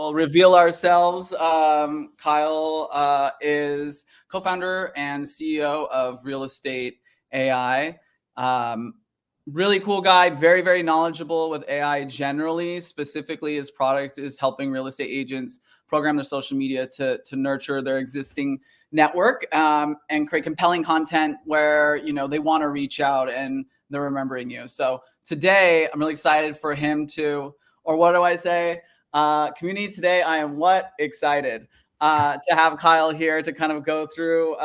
we'll reveal ourselves. Kyle is co-founder and CEO of Real Estate AI. Really cool guy, very, very knowledgeable with AI generally. Specifically, his product is helping real estate agents program their social media to nurture their existing network and create compelling content where they want to reach out and they're remembering you. So today, I'm really excited for him to, or what do I say? Community today, I am excited to have Kyle here to kind of go through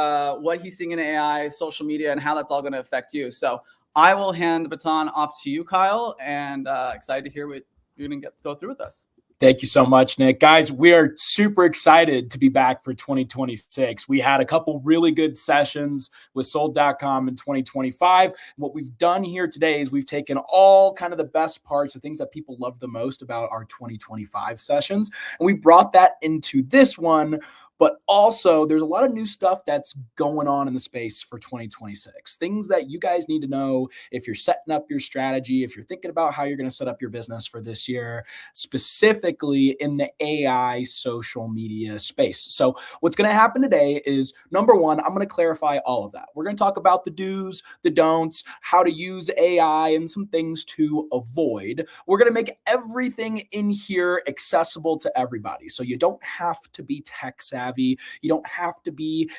what he's seeing in AI, social media, and how that's all going to affect you. So I will hand the baton off to you, Kyle, and excited to hear what you're going to go through with us. Thank you so much, Nick. Guys, we are super excited to be back for 2026. We had a couple really good sessions with sold.com in 2025. What we've done here today is we've taken all kind of the best parts, the things that people love the most about our 2025 sessions, and we brought that into this one. But also, there's a lot of new stuff that's going on in the space for 2026. Things that you guys need to know if you're setting up your strategy, if you're thinking about how you're going to set up your business for this year, specifically in the AI social media space. So what's going to happen today is, number one, I'm going to clarify all of that. We're going to talk about the do's, the don'ts, how to use AI, and some things to avoid. We're going to make everything in here accessible to everybody. So you don't have to be tech savvy. You don't have to be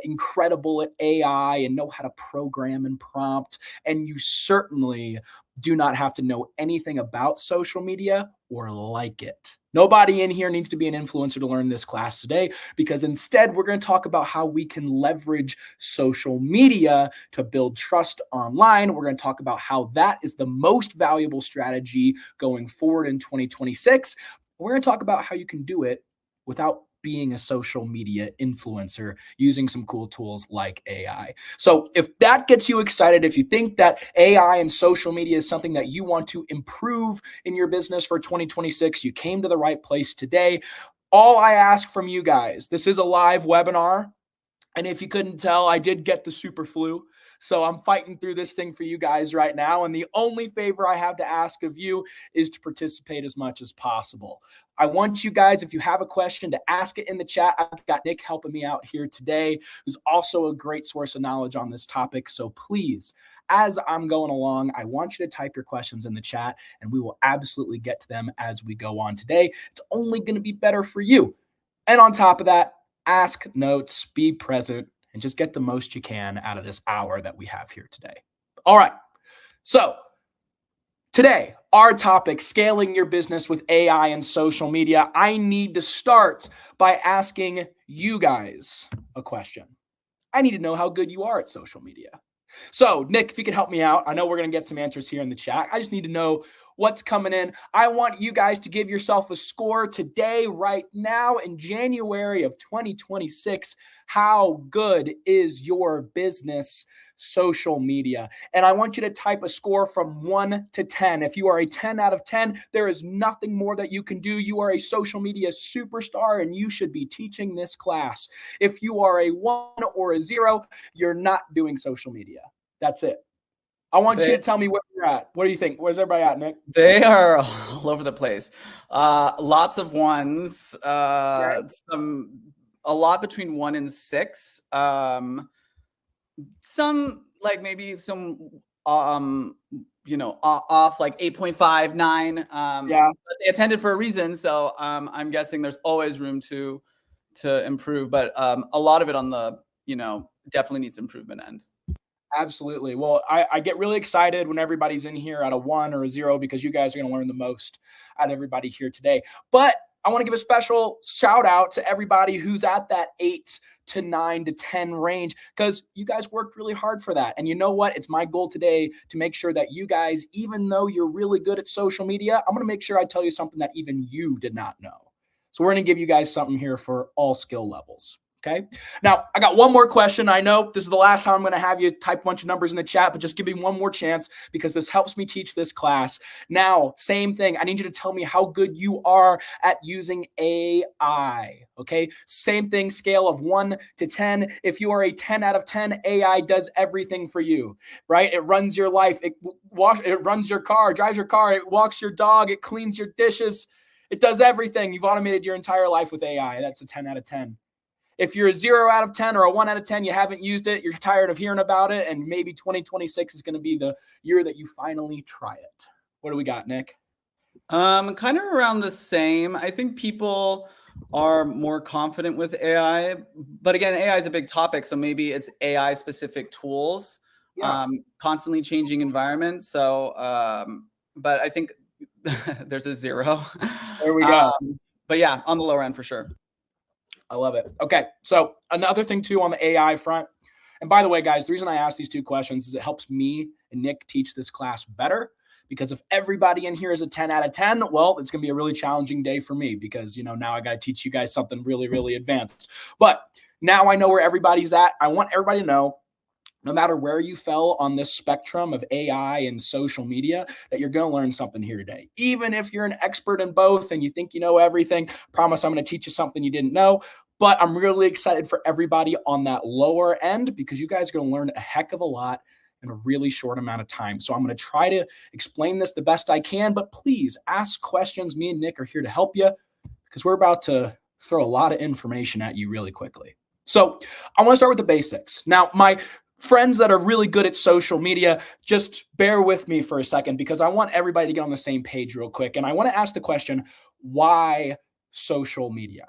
incredible at AI and know how to program and prompt. And you certainly do not have to know anything about social media or like it. Nobody in here needs to be an influencer to learn this class today, because instead we're going to talk about how we can leverage social media to build trust online. We're going to talk about how that is the most valuable strategy going forward in 2026. We're going to talk about how you can do it without being a social media influencer using some cool tools like AI. So if that gets you excited, if you think that AI and social media is something that you want to improve in your business for 2026, you came to the right place today. All I ask from you guys, this is a live webinar. And if you couldn't tell, I did get the super flu. So I'm fighting through this thing for you guys right now. And the only favor I have to ask of you is to participate as much as possible. I want you guys, if you have a question, to ask it in the chat. I've got Nick helping me out here today, who's also a great source of knowledge on this topic. So please, as I'm going along, I want you to type your questions in the chat, and we will absolutely get to them as we go on today. It's only going to be better for you. And on top of that, ask notes, be present, and just get the most you can out of this hour that we have here today. All right. So today, our topic, scaling your business with AI and social media. I need to start by asking you guys a question. I need to know how good you are at social media. So Nick, if you could help me out, I know we're going to get some answers here in the chat. I just need to know what's coming in. I want you guys to give yourself a score today, right now in January of 2026. How good is your business social media? And I want you to type a score from 1 to 10. If you are a 10 out of 10, there is nothing more that you can do. You are a social media superstar and you should be teaching this class. If you are a 1 or a 0, you're not doing social media. That's it. I want you to tell me where you're at. What do you think? Where's everybody at, Nick? They are all over the place. Lots of ones. A lot between 1 and 6. Some like maybe some off like 8.5, 9. But they attended for a reason, so I'm guessing there's always room to improve. But a lot of it on the definitely needs improvement end. Absolutely. Well, I get really excited when everybody's in here at a 1 or a 0, because you guys are going to learn the most out of everybody here today. But I want to give a special shout out to everybody who's at that 8 to 9 to 10 range, because you guys worked really hard for that. And you know what? It's my goal today to make sure that you guys, even though you're really good at social media, I'm going to make sure I tell you something that even you did not know. So we're going to give you guys something here for all skill levels. Okay. Now, I got one more question. I know this is the last time I'm going to have you type a bunch of numbers in the chat, but just give me one more chance, because this helps me teach this class. Now, same thing. I need you to tell me how good you are at using AI. Okay. Same thing, scale of 1 to 10. If you are a 10 out of 10, AI does everything for you, right? It runs your life. It runs your car, drives your car. It walks your dog. It cleans your dishes. It does everything. You've automated your entire life with AI. That's a 10 out of 10. If you're a 0 out of 10 or a 1 out of 10, you haven't used it, you're tired of hearing about it, and maybe 2026 is going to be the year that you finally try it. What do we got, Nick? Kind of around the same. I think people are more confident with AI, but again, AI is a big topic, so maybe it's AI specific tools, constantly changing environments. So, but I think there's a 0. There we go. But yeah, on the lower end for sure. I love it. Okay, so another thing too on the AI front, and by the way, guys, the reason I ask these 2 questions is it helps me and Nick teach this class better. Because if everybody in here is a 10 out of 10, well, it's going to be a really challenging day for me because, now I got to teach you guys something really, really advanced. But now I know where everybody's at. I want everybody to know, no matter where you fell on this spectrum of AI and social media, that you're going to learn something here today. Even if you're an expert in both and you think you know everything, promise I'm going to teach you something you didn't know. But I'm really excited for everybody on that lower end because you guys are going to learn a heck of a lot in a really short amount of time. So I'm going to try to explain this the best I can, but please ask questions. Me and Nick are here to help you because we're about to throw a lot of information at you really quickly. So I want to start with the basics. Now, my friends that are really good at social media, just bear with me for a second because I want everybody to get on the same page real quick. And I want to ask the question, why social media?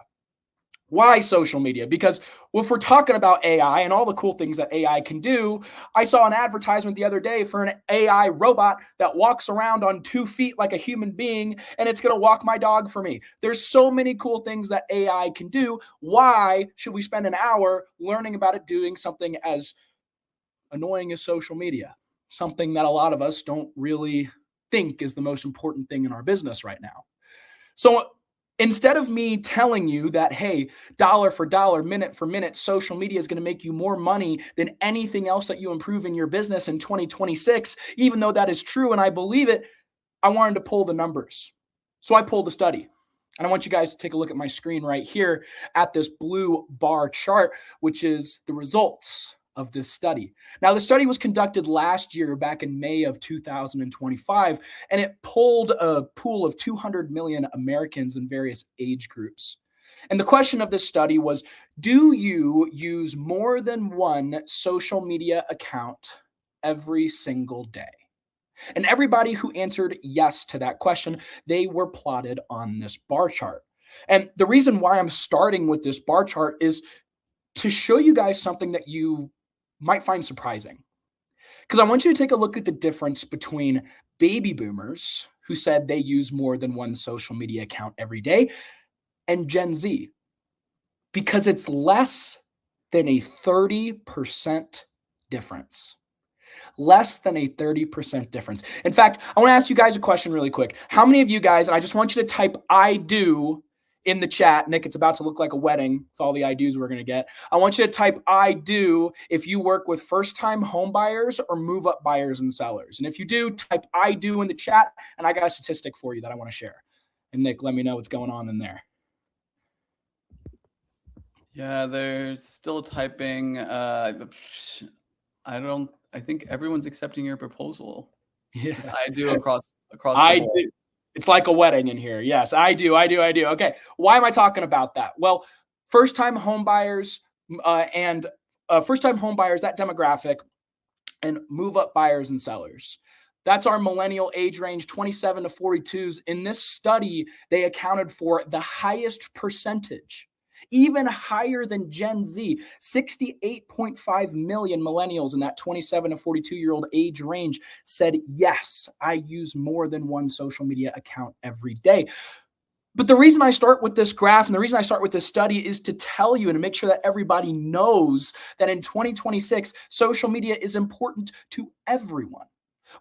Why social media? Because if we're talking about AI and all the cool things that AI can do, I saw an advertisement the other day for an AI robot that walks around on 2 feet like a human being, and it's going to walk my dog for me. There's so many cool things that AI can do. Why should we spend an hour learning about it doing something as annoying as social media? Something that a lot of us don't really think is the most important thing in our business right now. So instead of me telling you that, hey, dollar for dollar, minute for minute, social media is going to make you more money than anything else that you improve in your business in 2026, even though that is true and I believe it, I wanted to pull the numbers. So I pulled a study. And I want you guys to take a look at my screen right here at this blue bar chart, which is the results of this study. Now, the study was conducted last year back in May of 2025, and it pulled a pool of 200 million Americans in various age groups. And the question of this study was, do you use more than one social media account every single day? And everybody who answered yes to that question, they were plotted on this bar chart. And the reason why I'm starting with this bar chart is to show you guys something that you might find surprising. Because I want you to take a look at the difference between baby boomers who said they use more than one social media account every day and Gen Z. Because it's less than a 30% difference. Less than a 30% difference. In fact, I want to ask you guys a question really quick. How many of you guys, and I just want you to type I do in the chat. Nick, it's about to look like a wedding with all the I do's we're going to get. I want you to type I do if you work with first-time home buyers or move-up buyers and sellers. And if you do, type I do in the chat, and I got a statistic for you that I want to share. And Nick, let me know what's going on in there. Yeah, they're still typing. I think everyone's accepting your proposal. Yes, I do across the board. I do. It's like a wedding in here. Yes, I do. Okay. Why am I talking about that? Well, first-time home buyers that demographic, and move-up buyers and sellers. That's our millennial age range, 27 to 42s. In this study, they accounted for the highest percentage, even higher than Gen Z. 68.5 million millennials in that 27 to 42-year-old age range said, yes, I use more than one social media account every day. But the reason I start with this graph and the reason I start with this study is to tell you and to make sure that everybody knows that in 2026, social media is important to everyone.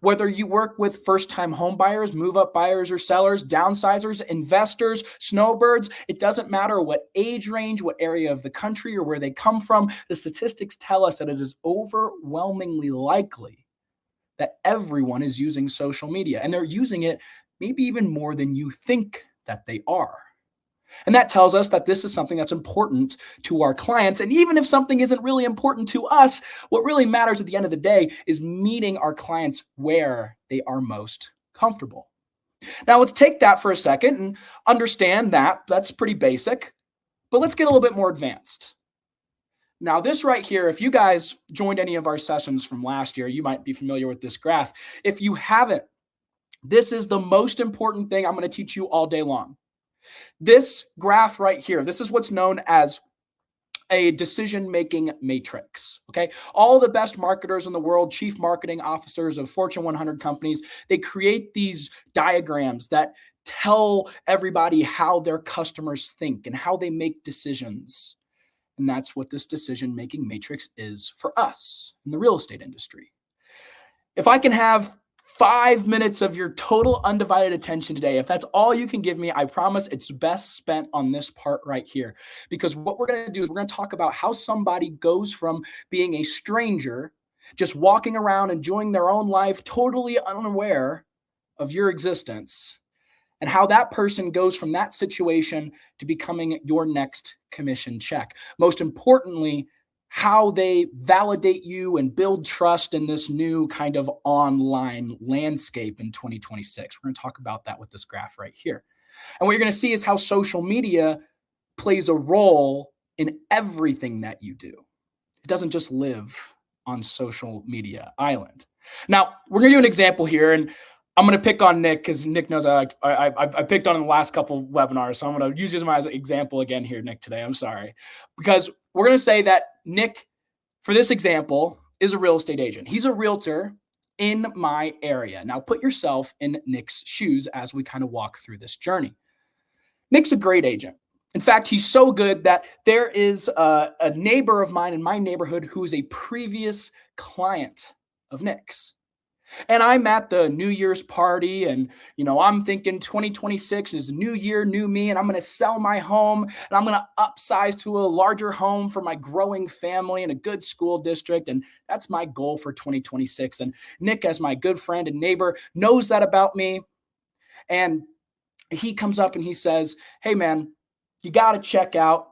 Whether you work with first-time home buyers, move-up buyers or sellers, downsizers, investors, snowbirds, it doesn't matter what age range, what area of the country, or where they come from, the statistics tell us that it is overwhelmingly likely that everyone is using social media, and they're using it maybe even more than you think that they are. And that tells us that this is something that's important to our clients. And even if something isn't really important to us, what really matters at the end of the day is meeting our clients where they are most comfortable. Now let's take that for a second and understand that that's pretty basic, but let's get a little bit more advanced. Now this right here, if you guys joined any of our sessions from last year, you might be familiar with this graph. If you haven't, this is the most important thing I'm going to teach you all day long. This graph right here, this is what's known as a decision-making matrix, okay? All the best marketers in the world, chief marketing officers of Fortune 100 companies, they create these diagrams that tell everybody how their customers think and how they make decisions. And that's what this decision-making matrix is for us in the real estate industry. If I can have 5 minutes of your total undivided attention today, if that's all you can give me, I promise it's best spent on this part right here. Because what we're going to do is we're going to talk about how somebody goes from being a stranger, just walking around, enjoying their own life, totally unaware of your existence, and how that person goes from that situation to becoming your next commission check. Most importantly, how they validate you and build trust in this new kind of online landscape in 2026. We're going to talk about that with this graph right here. And what you're going to see is how social media plays a role in everything that you do. It doesn't just live on social media island. Now, we're going to do an example here, and I'm going to pick on Nick because Nick knows I picked on him the last couple of webinars. So I'm going to use him as an example again here, Nick, today. I'm sorry. Because we're going to say that Nick, for this example, is a real estate agent. He's a realtor in my area. Now put yourself in Nick's shoes as we kind of walk through this journey. Nick's a great agent. In fact, he's so good that there is a neighbor of mine in my neighborhood who is a previous client of Nick's. And I'm at the New Year's party and, I'm thinking 2026 is new year, new me, and I'm going to sell my home and I'm going to upsize to a larger home for my growing family in a good school district. And that's my goal for 2026. And Nick, as my good friend and neighbor, knows that about me. And he comes up and he says, hey, man, you got to check out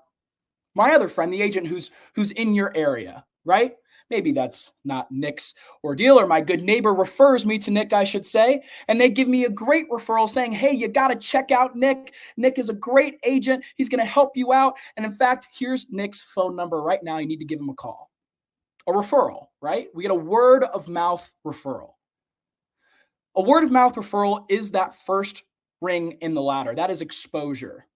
my other friend, the agent who's in your area, right? Maybe that's not Nick's ordeal, or my good neighbor refers me to Nick, I should say, and they give me a great referral saying, hey, you got to check out Nick. Nick is a great agent. He's going to help you out. And in fact, here's Nick's phone number right now. You need to give him a call. A referral, right? We get a word of mouth referral. A word of mouth referral is that first ring in the ladder. That is exposure.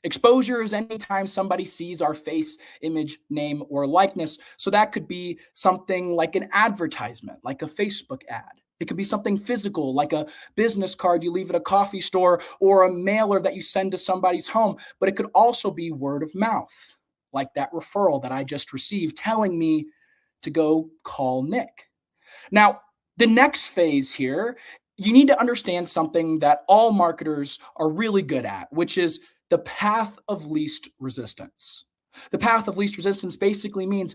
Exposure is anytime somebody sees our face, image, name, or likeness. So that could be something like an advertisement, like a Facebook ad. It could be something physical, like a business card you leave at a coffee store or a mailer that you send to somebody's home. But it could also be word of mouth, like that referral that I just received telling me to go call Nick. Now, the next phase here, you need to understand something that all marketers are really good at, which is the path of least resistance. The path of least resistance basically means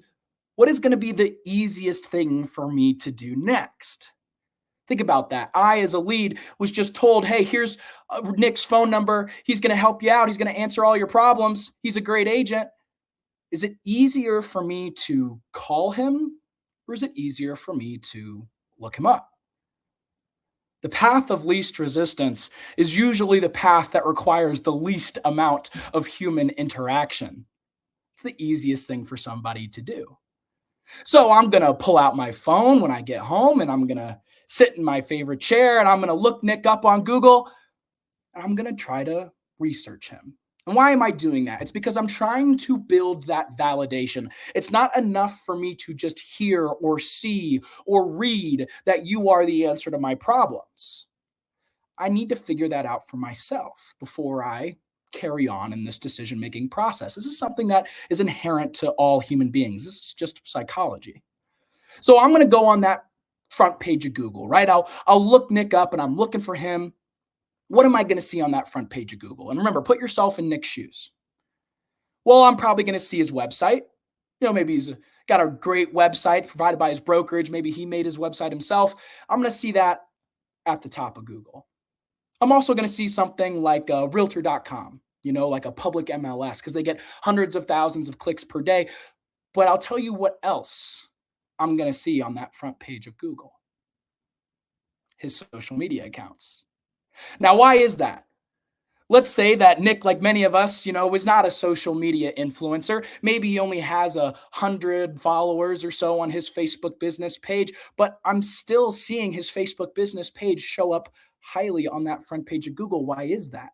what is going to be the easiest thing for me to do next? Think about that. I, as a lead, was just told, hey, here's Nick's phone number. He's going to help you out. He's going to answer all your problems. He's a great agent. Is it easier for me to call him, or is it easier for me to look him up? The path of least resistance is usually the path that requires the least amount of human interaction. It's the easiest thing for somebody to do. So I'm going to pull out my phone when I get home and I'm going to sit in my favorite chair and I'm going to look Nick up on Google and I'm going to try to research him. And why am I doing that? It's because I'm trying to build that validation. It's not enough for me to just hear or see or read that you are the answer to my problems. I need to figure that out for myself before I carry on in this decision-making process. This is something that is inherent to all human beings. This is just psychology. So I'm going to go on that front page of Google, right? I'll look Nick up and I'm looking for him. What am I going to see on that front page of Google? And remember, put yourself in Nick's shoes. Well, I'm probably going to see his website. Maybe he's got a great website provided by his brokerage. Maybe he made his website himself. I'm going to see that at the top of Google. I'm also going to see something like realtor.com, like a public MLS, because they get hundreds of thousands of clicks per day. But I'll tell you what else I'm going to see on that front page of Google. His social media accounts. Now, why is that? Let's say that Nick, like many of us, is not a social media influencer. Maybe he only has 100 followers or so on his Facebook business page, but I'm still seeing his Facebook business page show up highly on that front page of Google. Why is that?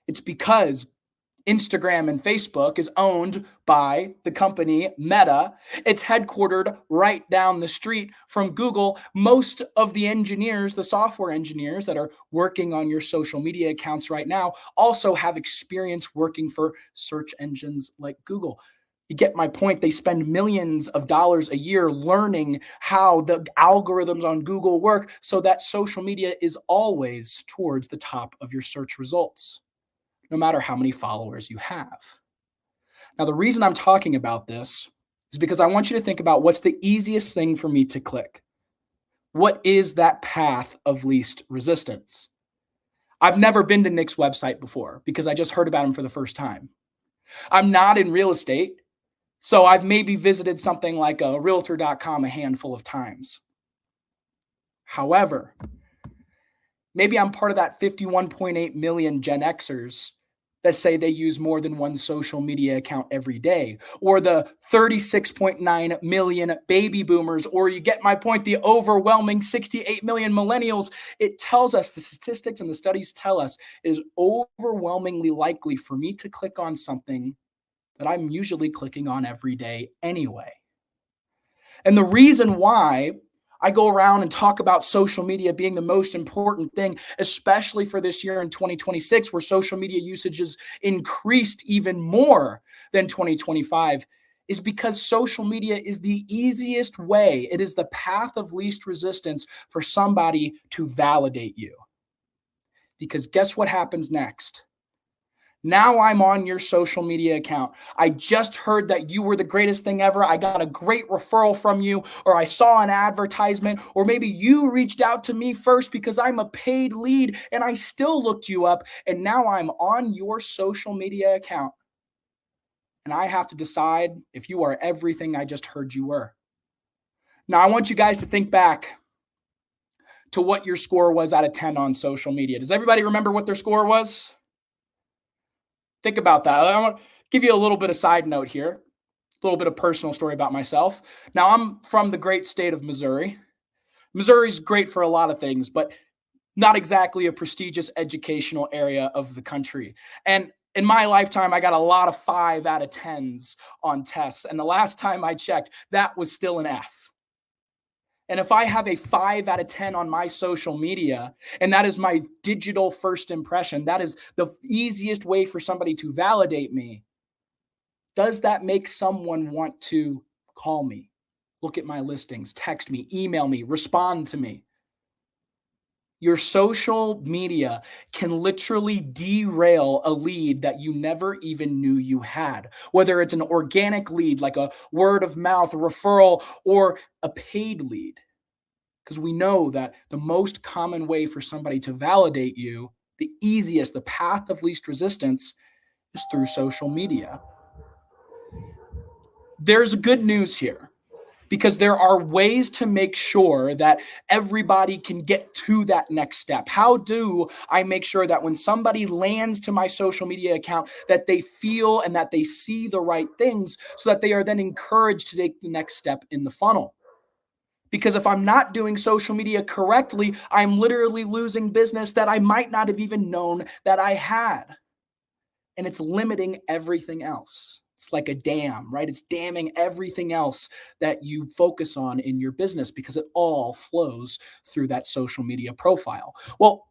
It's because Instagram and Facebook is owned by the company Meta. It's headquartered right down the street from Google. Most of the engineers, the software engineers that are working on your social media accounts right now, also have experience working for search engines like Google. You get my point. They spend millions of dollars a year learning how the algorithms on Google work so that social media is always towards the top of your search results, no matter how many followers you have. Now, the reason I'm talking about this is because I want you to think about what's the easiest thing for me to click. What is that path of least resistance? I've never been to Nick's website before because I just heard about him for the first time. I'm not in real estate, so I've maybe visited something like a realtor.com a handful of times. However, maybe I'm part of that 51.8 million Gen Xers that say they use more than one social media account every day, or the 36.9 million baby boomers, or you get my point, the overwhelming 68 million millennials. It tells us, the statistics and the studies tell us, it is overwhelmingly likely for me to click on something that I'm usually clicking on every day anyway. And the reason why I go around and talk about social media being the most important thing, especially for this year in 2026, where social media usage is increased even more than 2025, is because social media is the easiest way. It is the path of least resistance for somebody to validate you. Because guess what happens next? Now I'm on your social media account. I just heard that you were the greatest thing ever. I got a great referral from you, or I saw an advertisement, or maybe you reached out to me first because I'm a paid lead and I still looked you up. And now I'm on your social media account. And I have to decide if you are everything I just heard you were. Now, I want you guys to think back to what your score was out of 10 on social media. Does everybody remember what their score was? Think about that. I want to give you a little bit of side note here, a little bit of personal story about myself. Now, I'm from the great state of Missouri. Missouri's great for a lot of things, but not exactly a prestigious educational area of the country. And in my lifetime, I got a lot of 5 out of 10s on tests. And the last time I checked, that was still an F. And if I have a 5 out of 10 on my social media, and that is my digital first impression, that is the easiest way for somebody to validate me, does that make someone want to call me, look at my listings, text me, email me, respond to me? Your social media can literally derail a lead that you never even knew you had, whether it's an organic lead, like a word of mouth, a referral, or a paid lead. Because we know that the most common way for somebody to validate you, the easiest, the path of least resistance, is through social media. There's good news here, because there are ways to make sure that everybody can get to that next step. How do I make sure that when somebody lands to my social media account, that they feel and that they see the right things so that they are then encouraged to take the next step in the funnel? Because if I'm not doing social media correctly, I'm literally losing business that I might not have even known that I had. And it's limiting everything else. It's like a dam, right? It's damming everything else that you focus on in your business because it all flows through that social media profile. Well,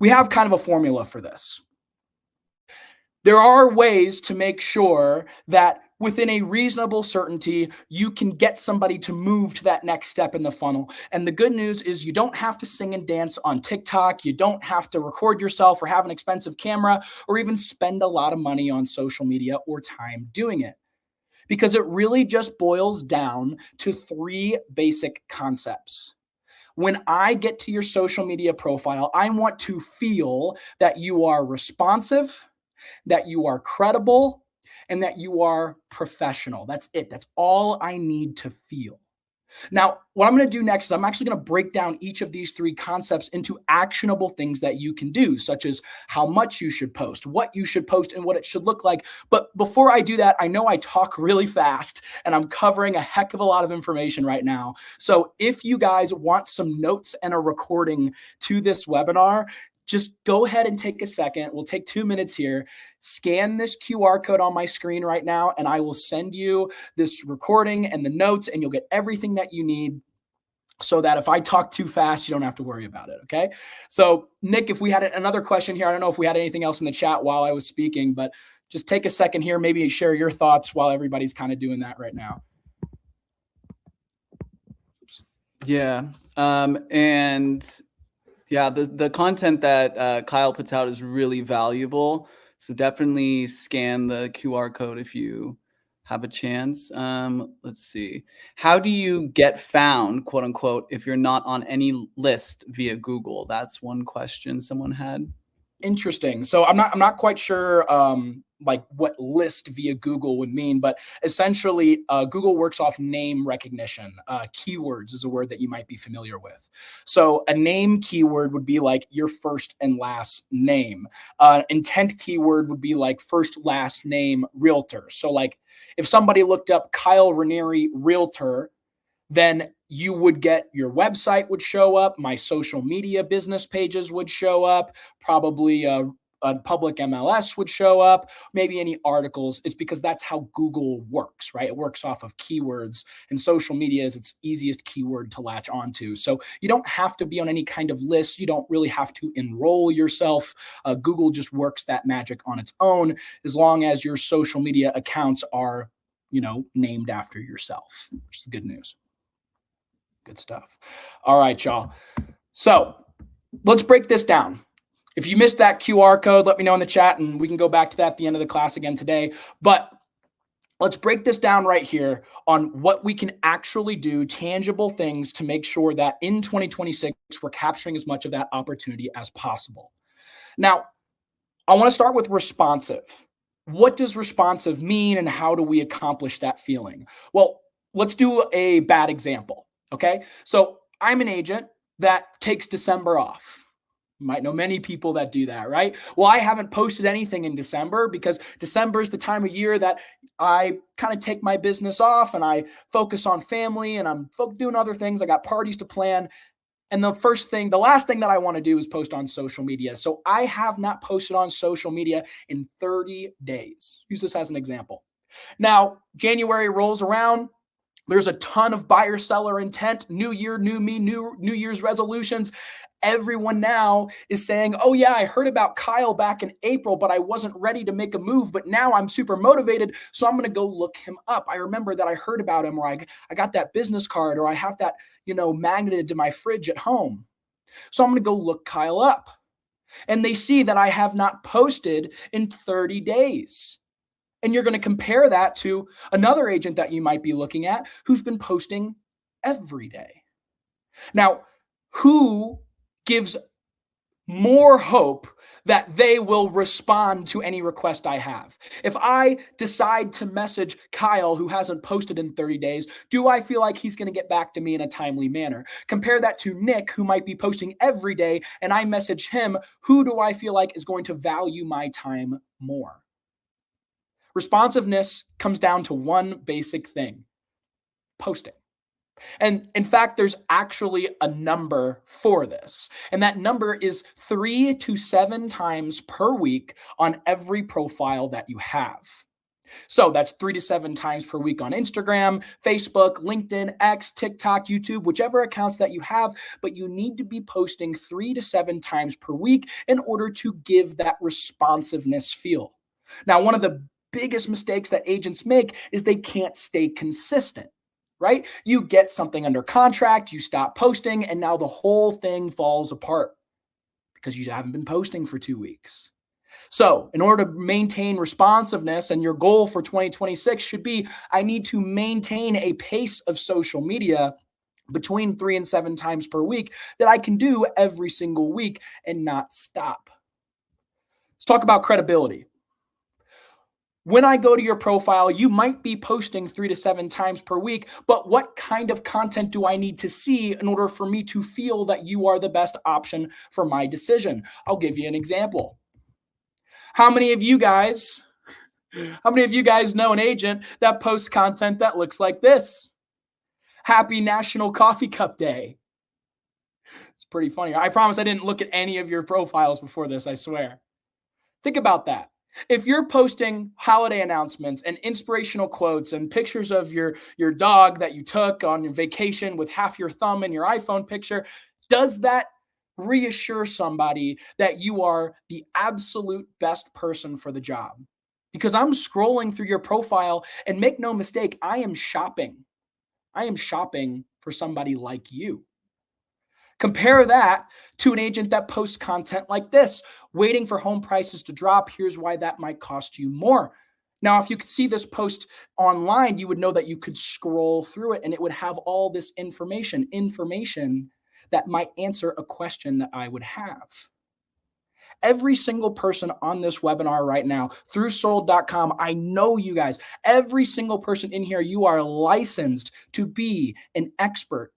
we have kind of a formula for this. There are ways to make sure that within a reasonable certainty, you can get somebody to move to that next step in the funnel. And the good news is you don't have to sing and dance on TikTok. You don't have to record yourself or have an expensive camera or even spend a lot of money on social media or time doing it. Because it really just boils down to 3 basic concepts. When I get to your social media profile, I want to feel that you are responsive, that you are credible, and that you are professional. That's it. That's all I need to feel. Now, what I'm going to do next is I'm actually going to break down each of these three concepts into actionable things that you can do, such as how much you should post, what you should post, and what it should look like. But before I do that, I know I talk really fast and I'm covering a heck of a lot of information right now. So if you guys want some notes and a recording to this webinar, just go ahead and take a second. We'll take 2 minutes here. Scan this QR code on my screen right now, and I will send you this recording and the notes, and you'll get everything that you need so that if I talk too fast, you don't have to worry about it, okay? So, Nick, if we had another question here, I don't know if we had anything else in the chat while I was speaking, but just take a second here, maybe share your thoughts while everybody's kind of doing that right now. Oops. Yeah, and yeah, the content that Kyle puts out is really valuable. So definitely scan the QR code if you have a chance. Let's see. How do you get found, quote unquote, if you're not on any list via Google? That's one question someone had. Interesting. So I'm not quite sure like what list via Google would mean, but essentially Google works off name recognition. Keywords is a word that you might be familiar with. So a name keyword would be like your first and last name. Intent keyword would be like first, last name, realtor. So like if somebody looked up Kyle Raineri realtor, then you would get your website would show up, my social media business pages would show up, probably a public MLS would show up, maybe any articles. It's because that's how Google works, right? It works off of keywords, and social media is its easiest keyword to latch onto. So you don't have to be on any kind of list. You don't really have to enroll yourself. Google just works that magic on its own, as long as your social media accounts are, named after yourself, which is the good news. Good stuff. All right, y'all. So let's break this down. If you missed that QR code, let me know in the chat and we can go back to that at the end of the class again today. But let's break this down right here on what we can actually do, tangible things to make sure that in 2026, we're capturing as much of that opportunity as possible. Now, I want to start with responsive. What does responsive mean and how do we accomplish that feeling? Well, let's do a bad example. Okay, so I'm an agent that takes December off. You might know many people that do that, right? Well, I haven't posted anything in December because December is the time of year that I kind of take my business off and I focus on family and I'm doing other things. I got parties to plan. And the last thing that I want to do is post on social media. So I have not posted on social media in 30 days. Use this as an example. Now, January rolls around. There's a ton of buyer seller intent, new year, new me, New Year's resolutions. Everyone now is saying, oh yeah, I heard about Kyle back in April, but I wasn't ready to make a move. But now I'm super motivated. So I'm going to go look him up. I remember that I heard about him, or I got that business card, or I have that, magneted to my fridge at home. So I'm going to go look Kyle up. And they see that I have not posted in 30 days. And you're going to compare that to another agent that you might be looking at who's been posting every day. Now, who gives more hope that they will respond to any request I have? If I decide to message Kyle, who hasn't posted in 30 days, do I feel like he's going to get back to me in a timely manner? Compare that to Nick, who might be posting every day, and I message him. Who do I feel like is going to value my time more? Responsiveness comes down to one basic thing: posting. And in fact, there's actually a number for this. And that number is 3 to 7 times per week on every profile that you have. So that's 3 to 7 times per week on Instagram, Facebook, LinkedIn, X, TikTok, YouTube, whichever accounts that you have. But you need to be posting 3 to 7 times per week in order to give that responsiveness feel. Now, one of the biggest mistakes that agents make is they can't stay consistent, right? You get something under contract, you stop posting, and now the whole thing falls apart because you haven't been posting for 2 weeks. So in order to maintain responsiveness, and your goal for 2026 should be, I need to maintain a pace of social media between 3 and 7 times per week that I can do every single week and not stop. Let's talk about credibility. When I go to your profile, you might be posting 3 to 7 times per week, but what kind of content do I need to see in order for me to feel that you are the best option for my decision? I'll give you an example. How many of you guys know an agent that posts content that looks like this? Happy National Coffee Cup Day. It's pretty funny. I promise I didn't look at any of your profiles before this, I swear. Think about that. If you're posting holiday announcements and inspirational quotes and pictures of your dog that you took on your vacation with half your thumb in your iPhone picture, does that reassure somebody that you are the absolute best person for the job? Because I'm scrolling through your profile, and make no mistake, I am shopping. I am shopping for somebody like you. Compare that to an agent that posts content like this, waiting for home prices to drop. Here's why that might cost you more. Now, if you could see this post online, you would know that you could scroll through it and it would have all this information that might answer a question that I would have. Every single person on this webinar right now through sold.com, I know you guys, every single person in here, you are licensed to be an expert.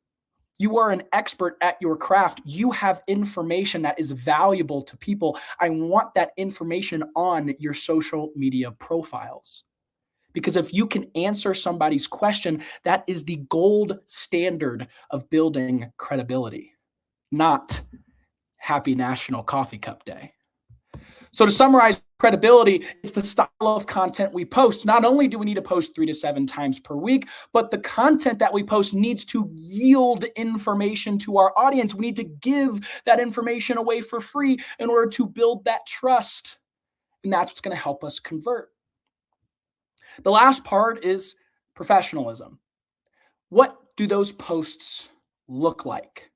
You are an expert at your craft. You have information that is valuable to people. I want that information on your social media profiles. Because if you can answer somebody's question, that is the gold standard of building credibility, not Happy National Coffee Cup Day. So to summarize credibility, it's the style of content we post. Not only do we need to post 3 to 7 times per week, but the content that we post needs to yield information to our audience. We need to give that information away for free in order to build that trust. And that's what's going to help us convert. The last part is professionalism. What do those posts look like?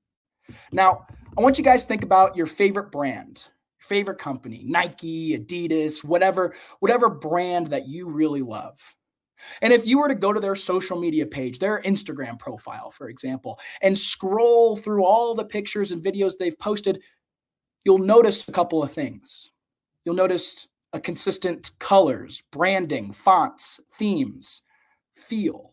Now, I want you guys to think about your favorite brand, favorite company, Nike, Adidas, whatever brand that you really love. And if you were to go to their social media page, their Instagram profile, for example, and scroll through all the pictures and videos they've posted, you'll notice a couple of things. You'll notice a consistent colors, branding, fonts, themes, feel.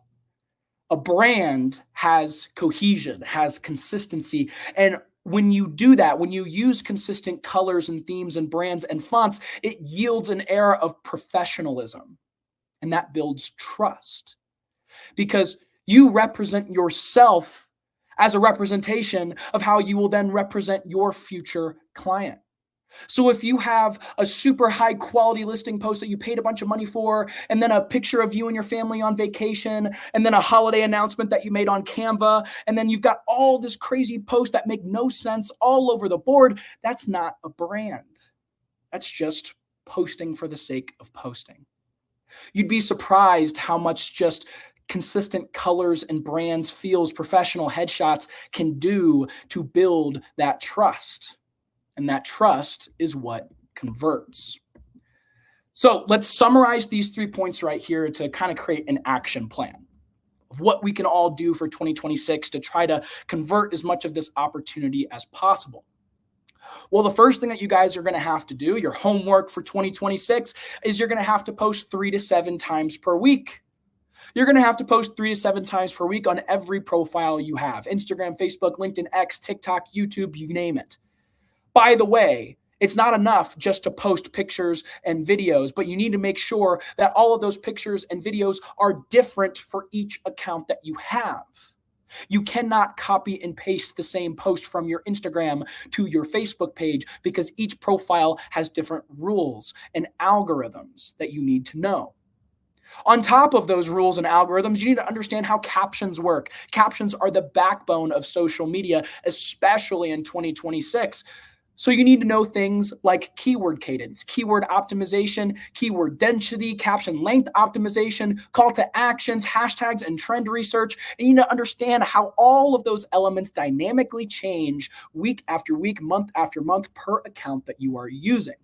A brand has cohesion, has consistency, and when you do that, when you use consistent colors and themes and brands and fonts, it yields an air of professionalism. And that builds trust because you represent yourself as a representation of how you will then represent your future client. So if you have a super high quality listing post that you paid a bunch of money for, and then a picture of you and your family on vacation, and then a holiday announcement that you made on Canva, and then you've got all this crazy posts that make no sense all over the board, that's not a brand. That's just posting for the sake of posting. You'd be surprised how much just consistent colors and brands, feels, professional headshots can do to build that trust. And that trust is what converts. So let's summarize these 3 points right here to kind of create an action plan of what we can all do for 2026 to try to convert as much of this opportunity as possible. Well, the first thing that you guys are going to have to do, your homework for 2026, is you're going to have to post 3 to 7 times per week. You're going to have to post 3 to 7 times per week on every profile you have: Instagram, Facebook, LinkedIn, X, TikTok, YouTube, you name it. By the way, it's not enough just to post pictures and videos, but you need to make sure that all of those pictures and videos are different for each account that you have. You cannot copy and paste the same post from your Instagram to your Facebook page because each profile has different rules and algorithms that you need to know. On top of those rules and algorithms, you need to understand how captions work. Captions are the backbone of social media, especially in 2026. So you need to know things like keyword cadence, keyword optimization, keyword density, caption length optimization, call to actions, hashtags, and trend research. And you need to understand how all of those elements dynamically change week after week, month after month per account that you are using.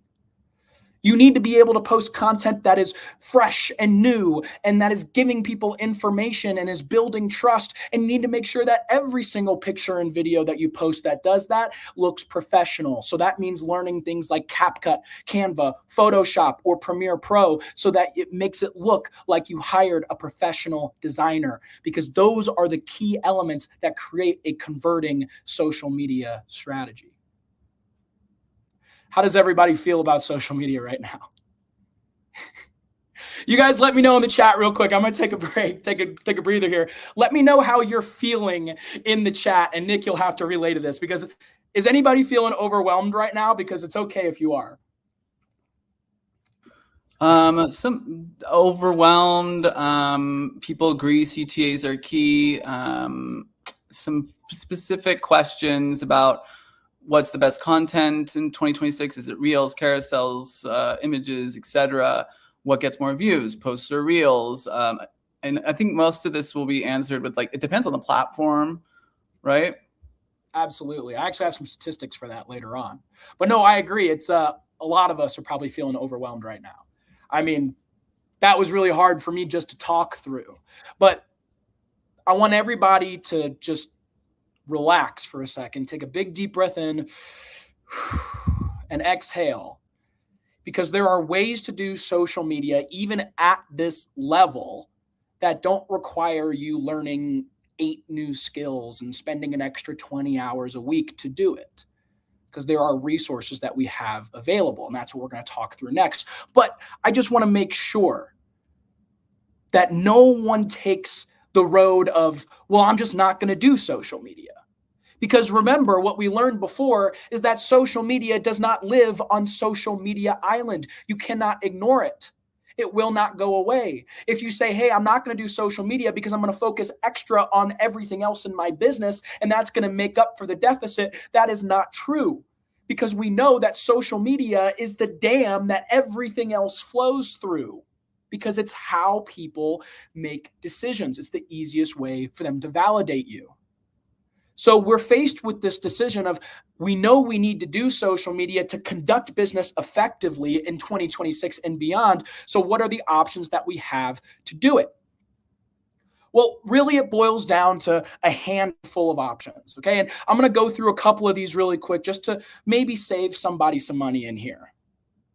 You need to be able to post content that is fresh and new and that is giving people information and is building trust. And you need to make sure that every single picture and video that you post that does that looks professional. So that means learning things like CapCut, Canva, Photoshop, or Premiere Pro so that it makes it look like you hired a professional designer, because those are the key elements that create a converting social media strategy. How does everybody feel about social media right now? You guys let me know in the chat real quick. I'm going to take a break, take a breather here. Let me know how you're feeling in the chat. And Nick, you'll have to relay to this, because is anybody feeling overwhelmed right now? Because it's okay if you are. Some overwhelmed. People agree CTAs are key. Some specific questions about what's the best content in 2026? Is it reels, carousels, images, etc.? What gets more views, posts or reels? And I think most of this will be answered with it depends on the platform, right? Absolutely. I actually have some statistics for that later on. But no, I agree. It's a lot of us are probably feeling overwhelmed right now. I mean, that was really hard for me just to talk through. But I want everybody to just relax for a second, take a big deep breath in and exhale, because there are ways to do social media even at this level that don't require you learning 8 new skills and spending an extra 20 hours a week to do it, because there are resources that we have available, and that's what we're going to talk through next. But I just want to make sure that no one takes the road of, well, I'm just not going to do social media. Because remember, what we learned before is that social media does not live on social media island. You cannot ignore it. It will not go away. If you say, hey, I'm not going to do social media because I'm going to focus extra on everything else in my business, and that's going to make up for the deficit, that is not true. Because we know that social media is the dam that everything else flows through, because it's how people make decisions. It's the easiest way for them to validate you. So we're faced with this decision of, we know we need to do social media to conduct business effectively in 2026 and beyond. So what are the options that we have to do it? Well, really, it boils down to a handful of options, okay? And I'm going to go through a couple of these really quick just to maybe save somebody some money in here,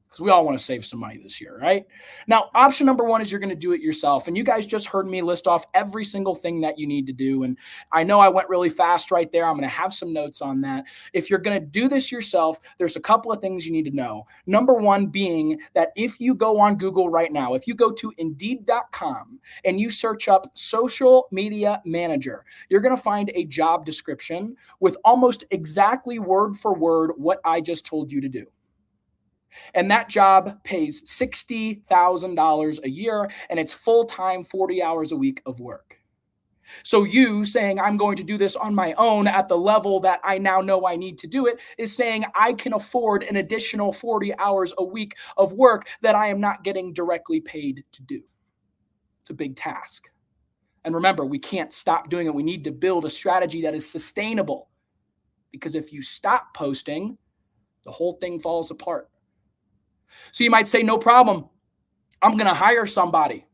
because we all want to save some money this year, right? Now, option number 1 is you're going to do it yourself. And you guys just heard me list off every single thing that you need to do. And I know I went really fast right there. I'm going to have some notes on that. If you're going to do this yourself, there's a couple of things you need to know. Number 1 being that if you go on Google right now, if you go to Indeed.com and you search up social media manager, you're going to find a job description with almost exactly word for word what I just told you to do. And that job pays $60,000 a year, and it's full-time, 40 hours a week of work. So you saying, I'm going to do this on my own at the level that I now know I need to do it, is saying I can afford an additional 40 hours a week of work that I am not getting directly paid to do. It's a big task. And remember, we can't stop doing it. We need to build a strategy that is sustainable, because if you stop posting, the whole thing falls apart. So you might say, no problem. I'm going to hire somebody.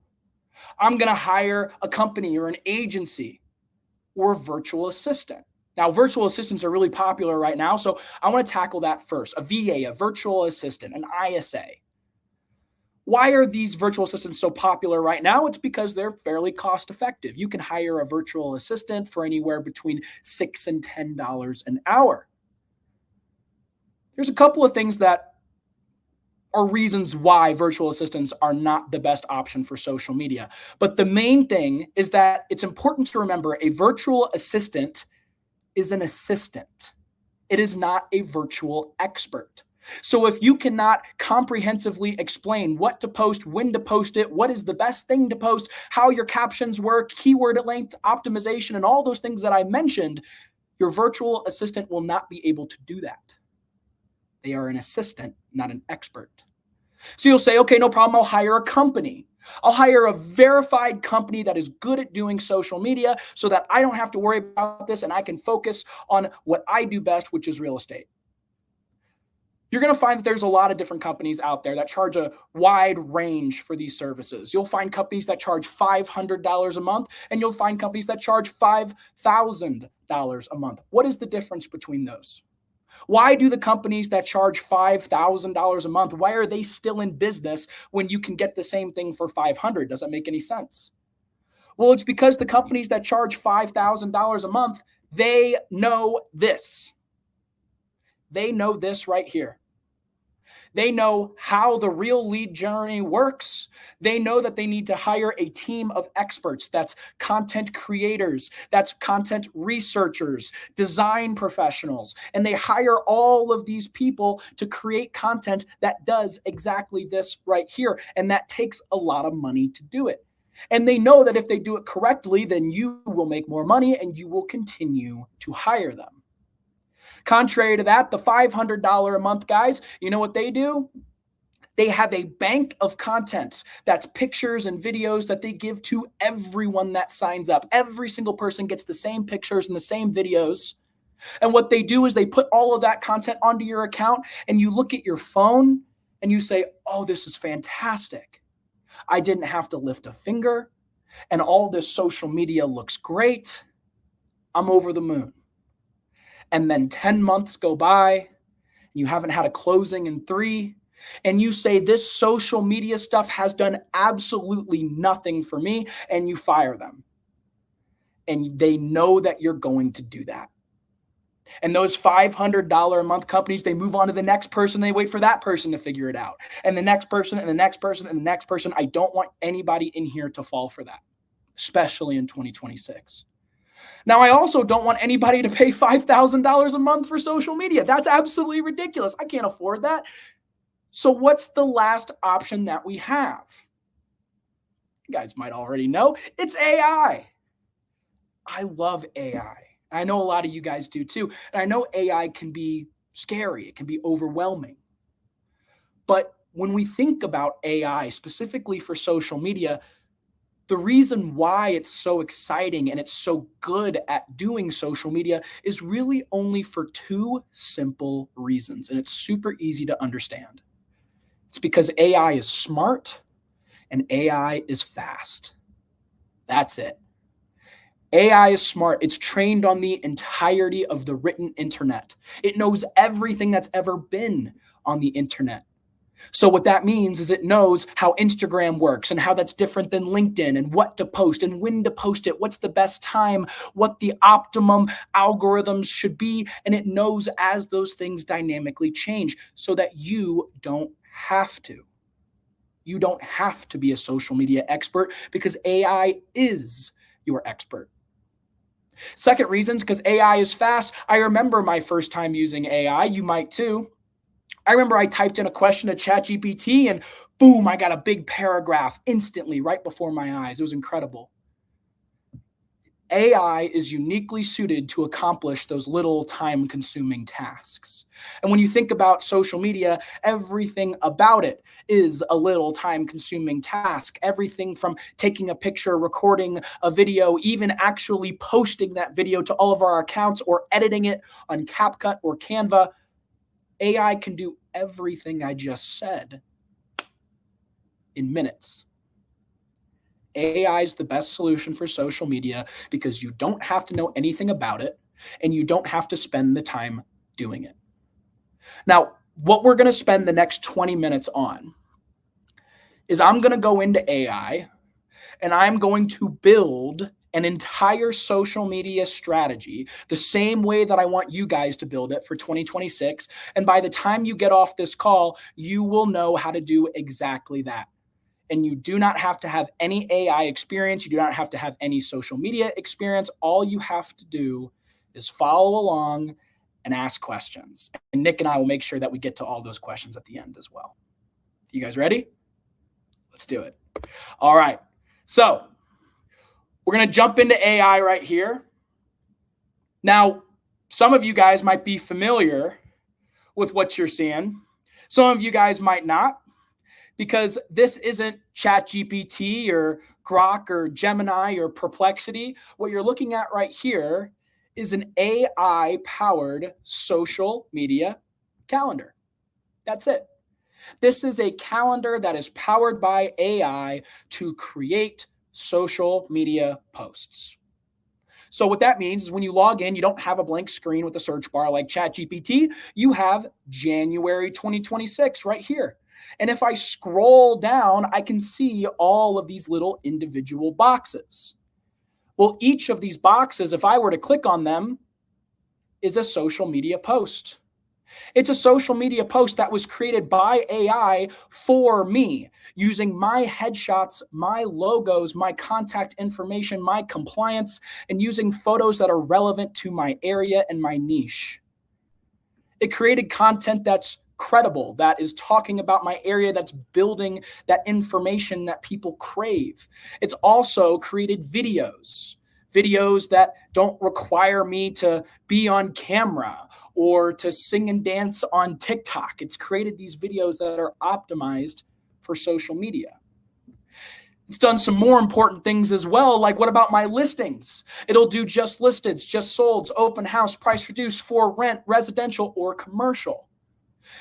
I'm going to hire a company or an agency or a virtual assistant. Now, virtual assistants are really popular right now, so I want to tackle that first. A VA, a virtual assistant, an ISA. Why are these virtual assistants so popular right now? It's because they're fairly cost effective. You can hire a virtual assistant for anywhere between $6 and $10 an hour. There's a couple of things that are reasons why virtual assistants are not the best option for social media. But the main thing is that it's important to remember a virtual assistant is an assistant. It is not a virtual expert. So if you cannot comprehensively explain what to post, when to post it, what is the best thing to post, how your captions work, keyword length optimization, and all those things that I mentioned, your virtual assistant will not be able to do that. They are an assistant, not an expert. So you'll say, okay, no problem. I'll hire a company. I'll hire a verified company that is good at doing social media so that I don't have to worry about this and I can focus on what I do best, which is real estate. you're going to find that there's a lot of different companies out there that charge a wide range for these services. You'll find companies that charge $500 a month, and you'll find companies that charge $5,000 a month. What is the difference between those? Why do the companies that charge $5,000 a month, why are they still in business when you can get the same thing for $500? Does that make any sense? Well, it's because the companies that charge $5,000 a month, they know this. They know this right here. They know how the real lead journey works. They know that they need to hire a team of experts. That's content creators, that's content researchers, design professionals. And they hire all of these people to create content that does exactly this right here. And that takes a lot of money to do it. And they know that if they do it correctly, then you will make more money and you will continue to hire them. Contrary to that, the $500 a month guys, you know what they do? They have a bank of content that's pictures and videos that they give to everyone that signs up. Every single person gets the same pictures and the same videos. And what they do is they put all of that content onto your account, and you look at your phone and you say, oh, this is fantastic. I didn't have to lift a finger, and all this social media looks great. I'm over the moon. And then 10 months go by, you haven't had a closing in 3, and you say this social media stuff has done absolutely nothing for me, and you fire them. And they know that you're going to do that. And those $500 a month companies, they move on to the next person. They wait for that person to figure it out. And the next person and the next person and the next person. I don't want anybody in here to fall for that, especially in 2026. Now, I also don't want anybody to pay $5,000 a month for social media. That's absolutely ridiculous. I can't afford that. So what's the last option that we have? You guys might already know. It's AI. I love AI. I know a lot of you guys do too. And I know AI can be scary. It can be overwhelming. But when we think about AI specifically for social media, the reason why it's so exciting and it's so good at doing social media is really only for 2 simple reasons. And it's super easy to understand. It's because AI is smart and AI is fast. That's it. AI is smart. It's trained on the entirety of the written internet. It knows everything that's ever been on the internet. So what that means is it knows how Instagram works and how that's different than LinkedIn and what to post and when to post it, what's the best time, what the optimum algorithms should be. And it knows as those things dynamically change so that you don't have to. You don't have to be a social media expert because AI is your expert. Second reason is because AI is fast. I remember my first time using AI. You might too. I remember I typed in a question to ChatGPT and boom, I got a big paragraph instantly right before my eyes. It was incredible. AI is uniquely suited to accomplish those little time-consuming tasks. And when you think about social media, everything about it is a little time-consuming task. Everything from taking a picture, recording a video, even actually posting that video to all of our accounts or editing it on CapCut or Canva. AI can do everything I just said in minutes. AI is the best solution for social media because you don't have to know anything about it and you don't have to spend the time doing it. Now, what we're going to spend the next 20 minutes on is I'm going to go into AI and I'm going to build an entire social media strategy the same way that I want you guys to build it for 2026. And by the time you get off this call, you will know how to do exactly that. And you do not have to have any AI experience. You do not have to have any social media experience. All you have to do is follow along and ask questions. And Nick and I will make sure that we get to all those questions at the end as well. You guys ready? Let's do it. All right. So we're going to jump into AI right here. Now, some of you guys might be familiar with what you're seeing. Some of you guys might not, because this isn't ChatGPT or Grok or Gemini or Perplexity. What you're looking at right here is an AI-powered social media calendar. That's it. This is a calendar that is powered by AI to create social media posts. So what that means is when you log in, you don't have a blank screen with a search bar like ChatGPT. You have January 2026 right here. And if I scroll down, I can see all of these little individual boxes. Well, each of these boxes, if I were to click on them, is a social media post. It's a social media post that was created by AI for me, using my headshots, my logos, my contact information, my compliance, and using photos that are relevant to my area and my niche. It created content that's credible, that is talking about my area, that's building that information that people crave. It's also created videos that don't require me to be on camera or to sing and dance on TikTok. It's created these videos that are optimized for social media. It's done some more important things as well, like what about my listings? It'll do just listed, just solds, open house, price reduced, for rent, residential, or commercial.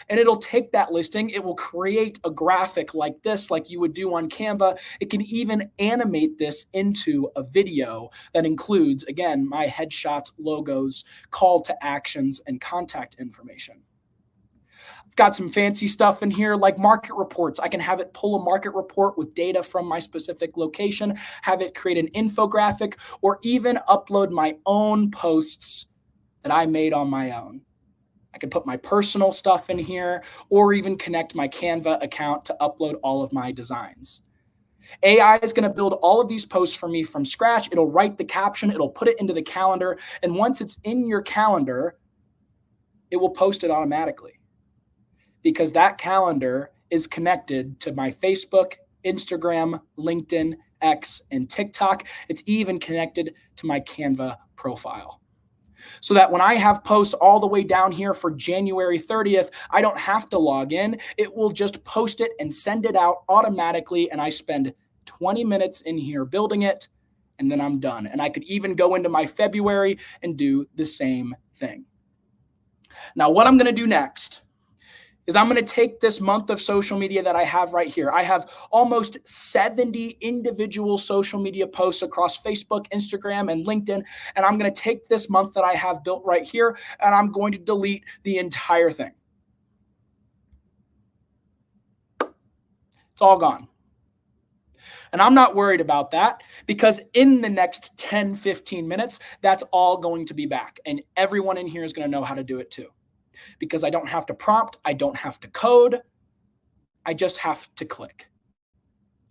And it'll take that listing, it will create a graphic like this, like you would do on Canva. It can even animate this into a video that includes, again, my headshots, logos, call to actions, and contact information. I've got some fancy stuff in here like market reports. I can have it pull a market report with data from my specific location, have it create an infographic, or even upload my own posts that I made on my own. I can put my personal stuff in here or even connect my Canva account to upload all of my designs. AI is going to build all of these posts for me from scratch. It'll write the caption, it'll put it into the calendar, and once it's in your calendar, it will post it automatically because that calendar is connected to my Facebook, Instagram, LinkedIn, X, and TikTok. It's even connected to my Canva profile. So that when I have posts all the way down here for January 30th, I don't have to log in. It will just post it and send it out automatically. And I spend 20 minutes in here building it, and then I'm done. And I could even go into my February and do the same thing. Now, what I'm going to do next is I'm going to take this month of social media that I have right here. I have almost 70 individual social media posts across Facebook, Instagram, and LinkedIn. And I'm going to take this month that I have built right here, and I'm going to delete the entire thing. It's all gone. And I'm not worried about that because in the next 10, 15 minutes, that's all going to be back. And everyone in here is going to know how to do it too. Because I don't have to prompt, I don't have to code, I just have to click.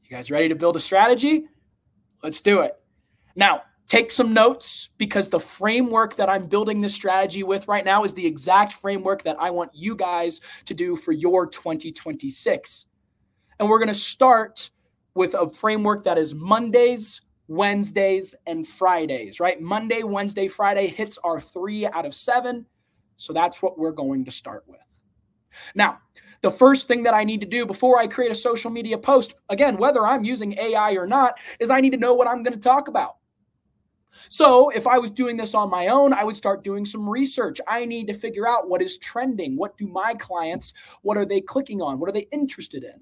You guys ready to build a strategy? Let's do it. Now, take some notes because the framework that I'm building this strategy with right now is the exact framework that I want you guys to do for your 2026. And we're going to start with a framework that is Mondays, Wednesdays, and Fridays, right? Monday, Wednesday, Friday hits our 3 out of 7. So that's what we're going to start with. Now, the first thing that I need to do before I create a social media post, again, whether I'm using AI or not, is I need to know what I'm going to talk about. So if I was doing this on my own, I would start doing some research. I need to figure out what is trending. What do my clients, what are they clicking on? What are they interested in?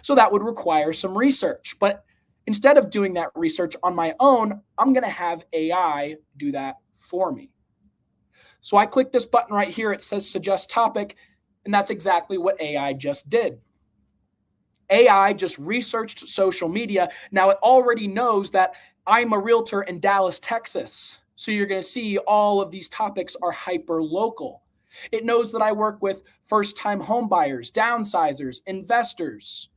So that would require some research. But instead of doing that research on my own, I'm going to have AI do that for me. So I click this button right here. It says suggest topic, and that's exactly what AI just did. AI just researched social media. Now it already knows that I'm a realtor in Dallas, Texas. So you're going to see all of these topics are hyper local. It knows that I work with first-time home buyers, downsizers, investors.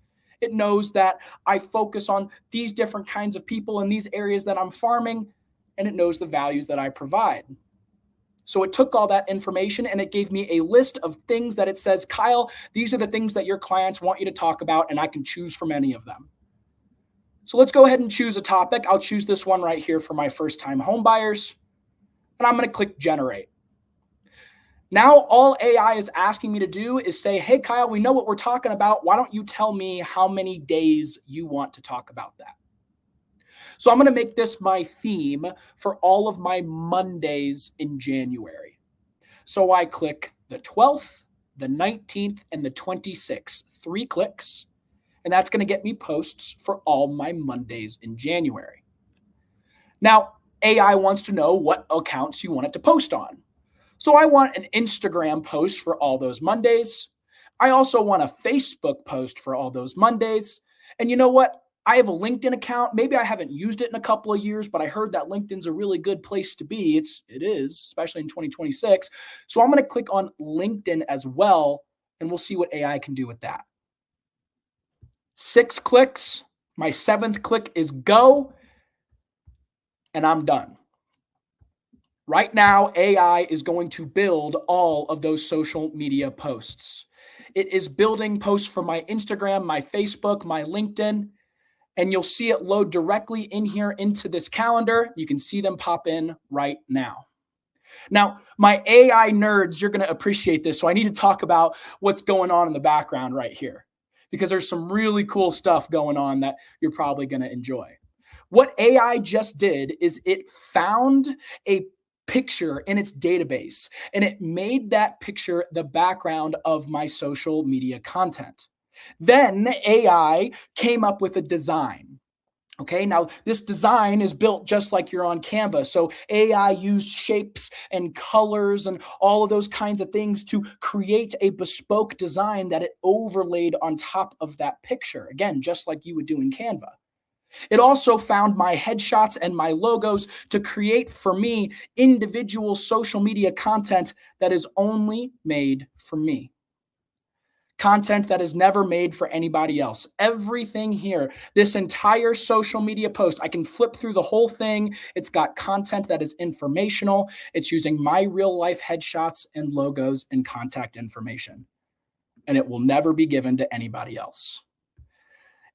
It knows that I focus on these different kinds of people in these areas that I'm farming, and it knows the values that I provide. So it took all that information and it gave me a list of things that it says, Kyle, these are the things that your clients want you to talk about, and I can choose from any of them. So let's go ahead and choose a topic. I'll choose this one right here for my first-time home buyers, and I'm going to click generate. Now all AI is asking me to do is say, hey, Kyle, we know what we're talking about. Why don't you tell me how many days you want to talk about that? So I'm going to make this my theme for all of my Mondays in January. So I click the 12th, the 19th, and the 26th. 3 clicks, and that's going to get me posts for all my Mondays in January. Now, AI wants to know what accounts you want it to post on. So I want an Instagram post for all those Mondays. I also want a Facebook post for all those Mondays. And you know what? I have a LinkedIn account. Maybe I haven't used it in a couple of years, but I heard that LinkedIn's a really good place to be. It is, especially in 2026. So I'm going to click on LinkedIn as well, and we'll see what AI can do with that. 6 clicks. My 7th click is go, and I'm done. Right now, AI is going to build all of those social media posts. It is building posts for my Instagram, my Facebook, my LinkedIn, and you'll see it load directly in here into this calendar. You can see them pop in right now. Now, my AI nerds, you're going to appreciate this. So I need to talk about what's going on in the background right here, because there's some really cool stuff going on that you're probably going to enjoy. What AI just did is it found a picture in its database, and it made that picture the background of my social media content. Then AI came up with a design. Okay, now this design is built just like you're on Canva. So AI used shapes and colors and all of those kinds of things to create a bespoke design that it overlaid on top of that picture. Again, just like you would do in Canva. It also found my headshots and my logos to create for me individual social media content that is only made for me. Content that is never made for anybody else. Everything here, this entire social media post, I can flip through the whole thing. It's got content that is informational. It's using my real life headshots and logos and contact information. And it will never be given to anybody else.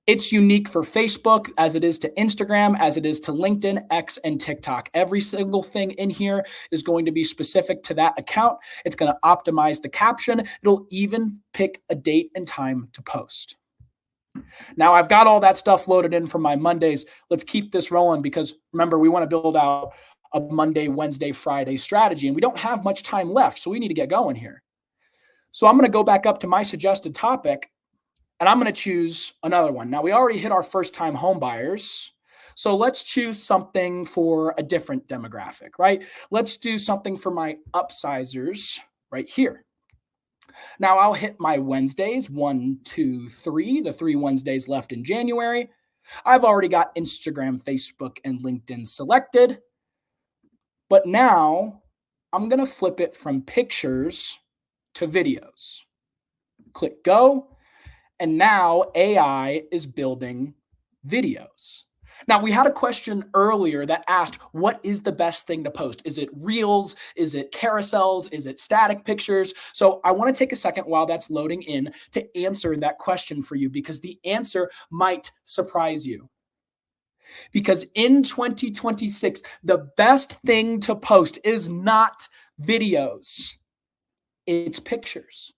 It's unique for Facebook as it is to Instagram, as it is to LinkedIn, X, and TikTok. Every single thing in here is going to be specific to that account. It's going to optimize the caption. It'll even pick a date and time to post. Now, I've got all that stuff loaded in for my Mondays. Let's keep this rolling because remember, we want to build out a Monday, Wednesday, Friday strategy, and we don't have much time left, so we need to get going here. So I'm going to go back up to my suggested topic, and I'm going to choose another one. Now, we already hit our first-time home buyers, so let's choose something for a different demographic, right? Let's do something for my upsizers right here. Now, I'll hit my Wednesdays, 1, 2, 3, the 3 Wednesdays left in January. I've already got Instagram, Facebook, and LinkedIn selected, but now I'm going to flip it from pictures to videos. Click go. And now AI is building videos. Now, we had a question earlier that asked, what is the best thing to post? Is it reels? Is it carousels? Is it static pictures? So I want to take a second while that's loading in to answer that question for you, because the answer might surprise you. Because in 2026, the best thing to post is not videos, it's pictures.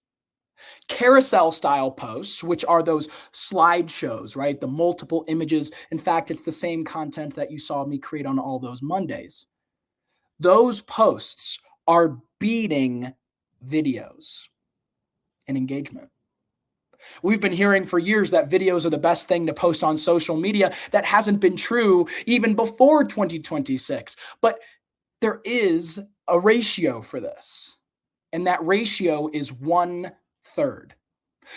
Carousel style posts, which are those slideshows, right? The multiple images. In fact, it's the same content that you saw me create on all those Mondays. Those posts are beating videos in engagement. We've been hearing for years that videos are the best thing to post on social media. That hasn't been true even before 2026. But there is a ratio for this. And that ratio is 1/3.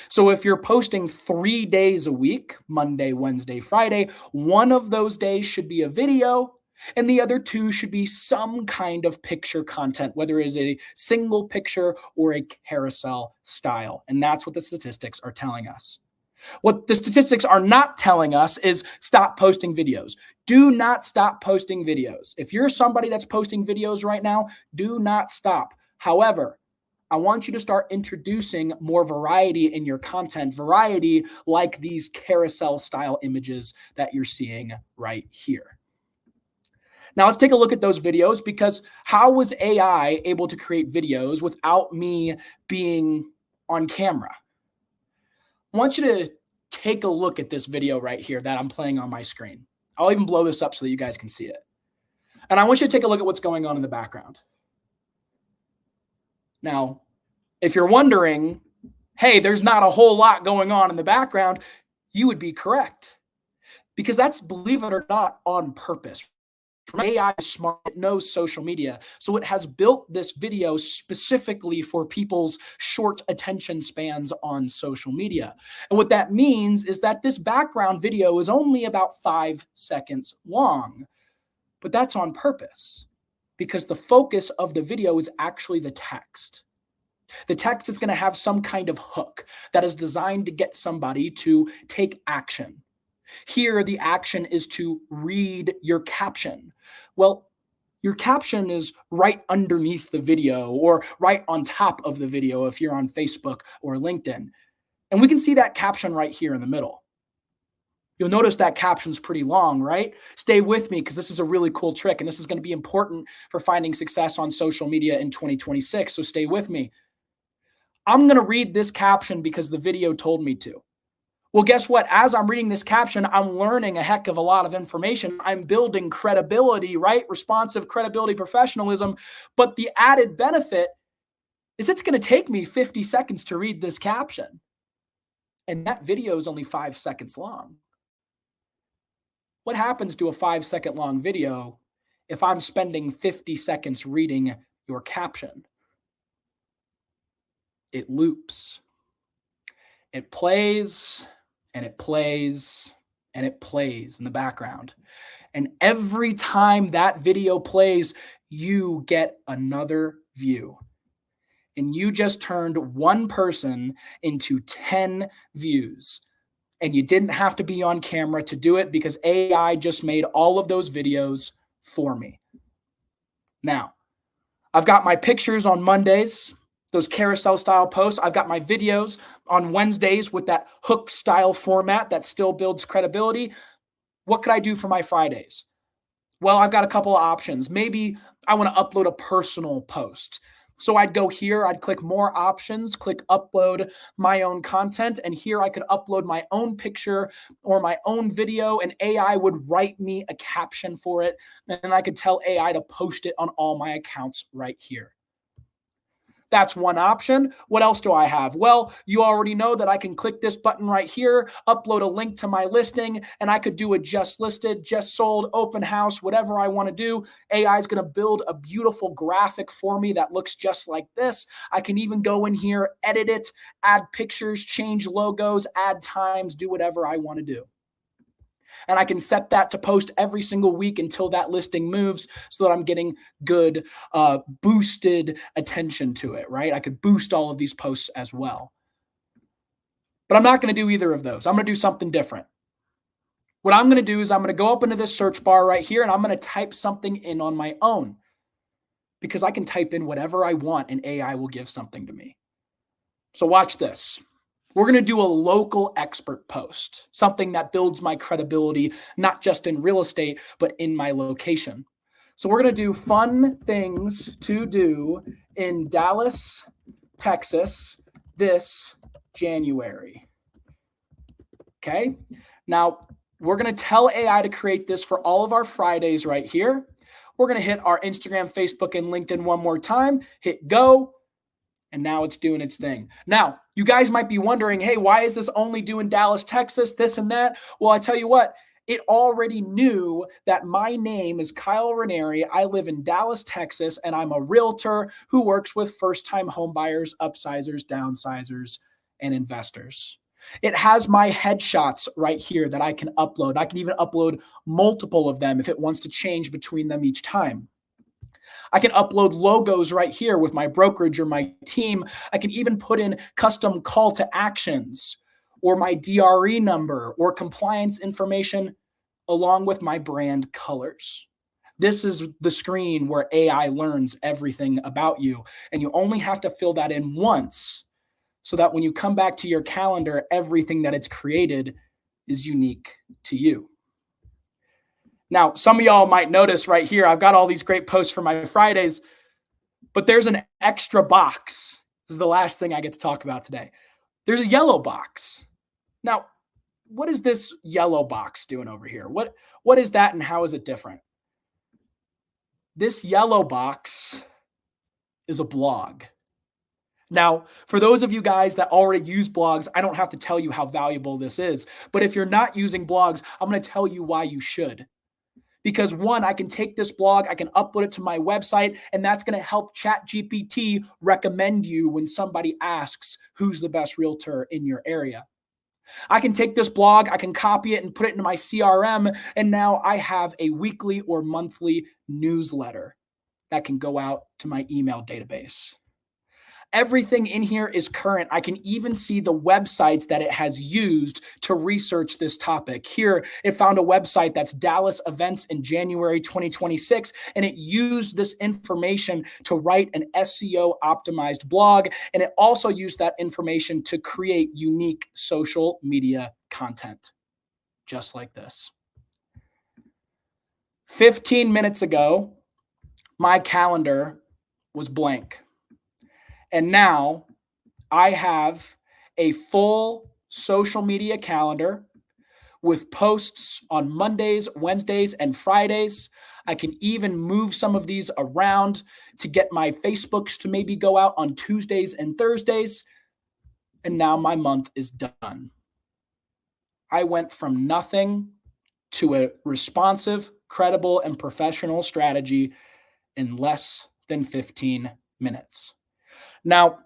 So if you're posting 3 days a week, Monday, Wednesday, Friday, one of those days should be a video and the other 2 should be some kind of picture content, whether it is a single picture or a carousel style. And that's what the statistics are telling us. What the statistics are not telling us is stop posting videos. Do not stop posting videos. If you're somebody that's posting videos right now, do not stop. However, I want you to start introducing more variety in your content, variety like these carousel style images that you're seeing right here. Now let's take a look at those videos, because how was AI able to create videos without me being on camera? I want you to take a look at this video right here that I'm playing on my screen. I'll even blow this up so that you guys can see it. And I want you to take a look at what's going on in the background. Now, If you're wondering, hey, there's not a whole lot going on in the background, you would be correct. Because that's, believe it or not, on purpose. AI is smart, it knows social media. So it has built this video specifically for people's short attention spans on social media. And what that means is that this background video is only about 5 seconds long. But that's on purpose because the focus of the video is actually the text. The text is going to have some kind of hook that is designed to get somebody to take action. Here, the action is to read your caption. Well, your caption is right underneath the video or right on top of the video if you're on Facebook or LinkedIn. And we can see that caption right here in the middle. You'll notice that caption's pretty long, right? Stay with me because this is a really cool trick and this is going to be important for finding success on social media in 2026. So stay with me. I'm going to read this caption because the video told me to. Well, guess what? As I'm reading this caption, I'm learning a heck of a lot of information. I'm building credibility, right? Responsive credibility, professionalism. But the added benefit is it's going to take me 50 seconds to read this caption. And that video is only 5 seconds long. What happens to a 5-second long video if I'm spending 50 seconds reading your caption? It loops. It plays and it plays and it plays in the background. And every time that video plays, you get another view. And you just turned one person into 10 views. And you didn't have to be on camera to do it because AI just made all of those videos for me. Now, I've got my pictures on Mondays, those carousel style posts. I've got my videos on Wednesdays with that hook style format that still builds credibility. What could I do for my Fridays? Well, I've got a couple of options. Maybe I want to upload a personal post. So I'd go here, I'd click more options, click upload my own content. And here I could upload my own picture or my own video and AI would write me a caption for it. And I could tell AI to post it on all my accounts right here. That's one option. What else do I have? Well, you already know that I can click this button right here, upload a link to my listing, and I could do a just listed, just sold, open house, whatever I want to do. AI is going to build a beautiful graphic for me that looks just like this. I can even go in here, edit it, add pictures, change logos, add times, do whatever I want to do. And I can set that to post every single week until that listing moves so that I'm getting good boosted attention to it, right? I could boost all of these posts as well. But I'm not going to do either of those. I'm going to do something different. What I'm going to do is I'm going to go up into this search bar right here and I'm going to type something in on my own because I can type in whatever I want and AI will give something to me. So watch this. We're going to do a local expert post, something that builds my credibility, not just in real estate, but in my location. So we're going to do fun things to do in Dallas, Texas this January. Okay. Now we're going to tell AI to create this for all of our Fridays right here. We're going to hit our Instagram, Facebook, and LinkedIn one more time, hit go. And now it's doing its thing. Now, you guys might be wondering, hey, why is this only doing Dallas, Texas, this and that? Well, I tell you what, it already knew that my name is Kyle Raineri. I live in Dallas, Texas, and I'm a realtor who works with first-time home buyers, upsizers, downsizers, and investors. It has my headshots right here that I can upload. I can even upload multiple of them if it wants to change between them each time. I can upload logos right here with my brokerage or my team. I can even put in custom call to actions or my DRE number or compliance information along with my brand colors. This is the screen where AI learns everything about you. And you only have to fill that in once so that when you come back to your calendar, everything that it's created is unique to you. Now, some of y'all might notice right here, I've got all these great posts for my Fridays, but there's an extra box. This is the last thing I get to talk about today. There's a yellow box. Now, what is this yellow box doing over here? What is that and how is it different? This yellow box is a blog. Now, for those of you guys that already use blogs, I don't have to tell you how valuable this is. But if you're not using blogs, I'm going to tell you why you should. Because one, I can take this blog, I can upload it to my website, and that's going to help ChatGPT recommend you when somebody asks who's the best realtor in your area. I can take this blog, I can copy it and put it into my CRM, and now I have a weekly or monthly newsletter that can go out to my email database. Everything in here is current. I can even see the websites that it has used to research this topic. Here, it found a website that's Dallas events in January 2026, and it used this information to write an SEO optimized blog, and it also used that information to create unique social media content, just like this. 15 minutes ago, my calendar was blank. And now I have a full social media calendar with posts on Mondays, Wednesdays, and Fridays. I can even move some of these around to get my Facebooks to maybe go out on Tuesdays and Thursdays. And now my month is done. I went from nothing to a responsive, credible, and professional strategy in less than 15 minutes. Now,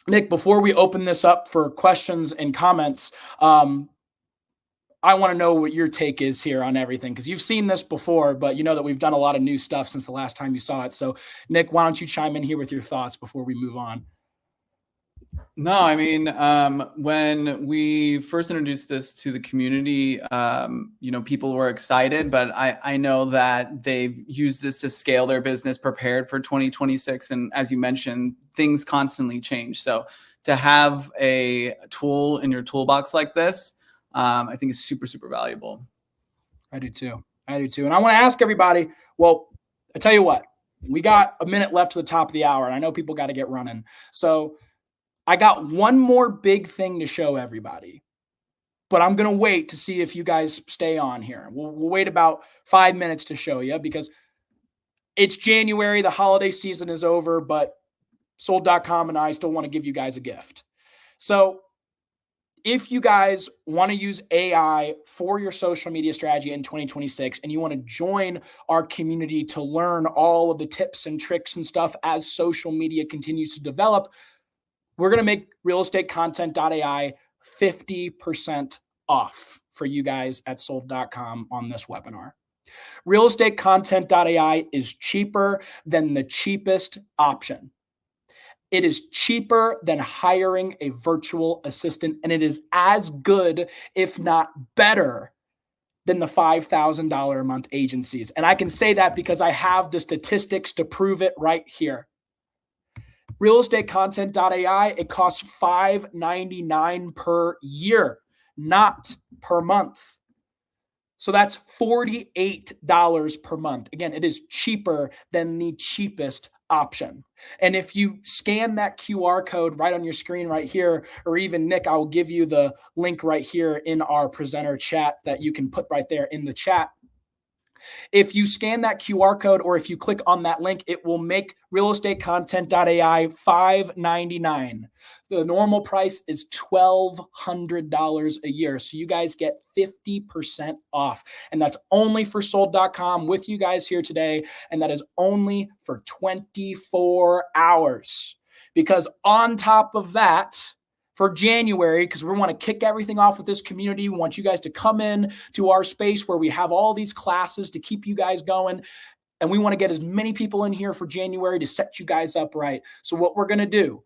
Nick, before we open this up for questions and comments, I want to know what your take is here on everything, because you've seen this before, but you know that we've done a lot of new stuff since the last time you saw it. So, Nick, why don't you chime in here with your thoughts before we move on? No, I mean, when we first introduced this to the community, people were excited, but I know that they've used this to scale their business, prepared for 2026. And as you mentioned, things constantly change. So to have a tool in your toolbox like this, I think is super, super valuable. I do too. And I want to ask everybody, well, I tell you what, we got a minute left to the top of the hour, and I know people got to get running. So I got one more big thing to show everybody, but I'm going to wait to see if you guys stay on here. We'll wait about 5 minutes to show you, because it's January, the holiday season is over, but Sold.com and I still want to give you guys a gift. So if you guys want to use AI for your social media strategy in 2026, and you want to join our community to learn all of the tips and tricks and stuff as social media continues to develop, we're going to make realestatecontent.ai 50% off for you guys at Sold.com on this webinar. Realestatecontent.ai is cheaper than the cheapest option. It is cheaper than hiring a virtual assistant, and it is as good, if not better, than the $5,000 a month agencies. And I can say that because I have the statistics to prove it right here. Realestatecontent.ai, it costs $5.99 per year, not per month. So that's $48 per month. Again, it is cheaper than the cheapest option. And if you scan that QR code right on your screen right here, or even Nick, I will give you the link right here in our presenter chat that you can put right there in the chat. If you scan that QR code, or if you click on that link, it will make realestatecontent.ai $5.99. The normal price is $1,200 a year. So you guys get 50% off. And that's only for Sold.com with you guys here today. And that is only for 24 hours. Because on top of that, for January, because we want to kick everything off with this community. We want you guys to come in to our space where we have all these classes to keep you guys going. And we want to get as many people in here for January to set you guys up right. So what we're going to do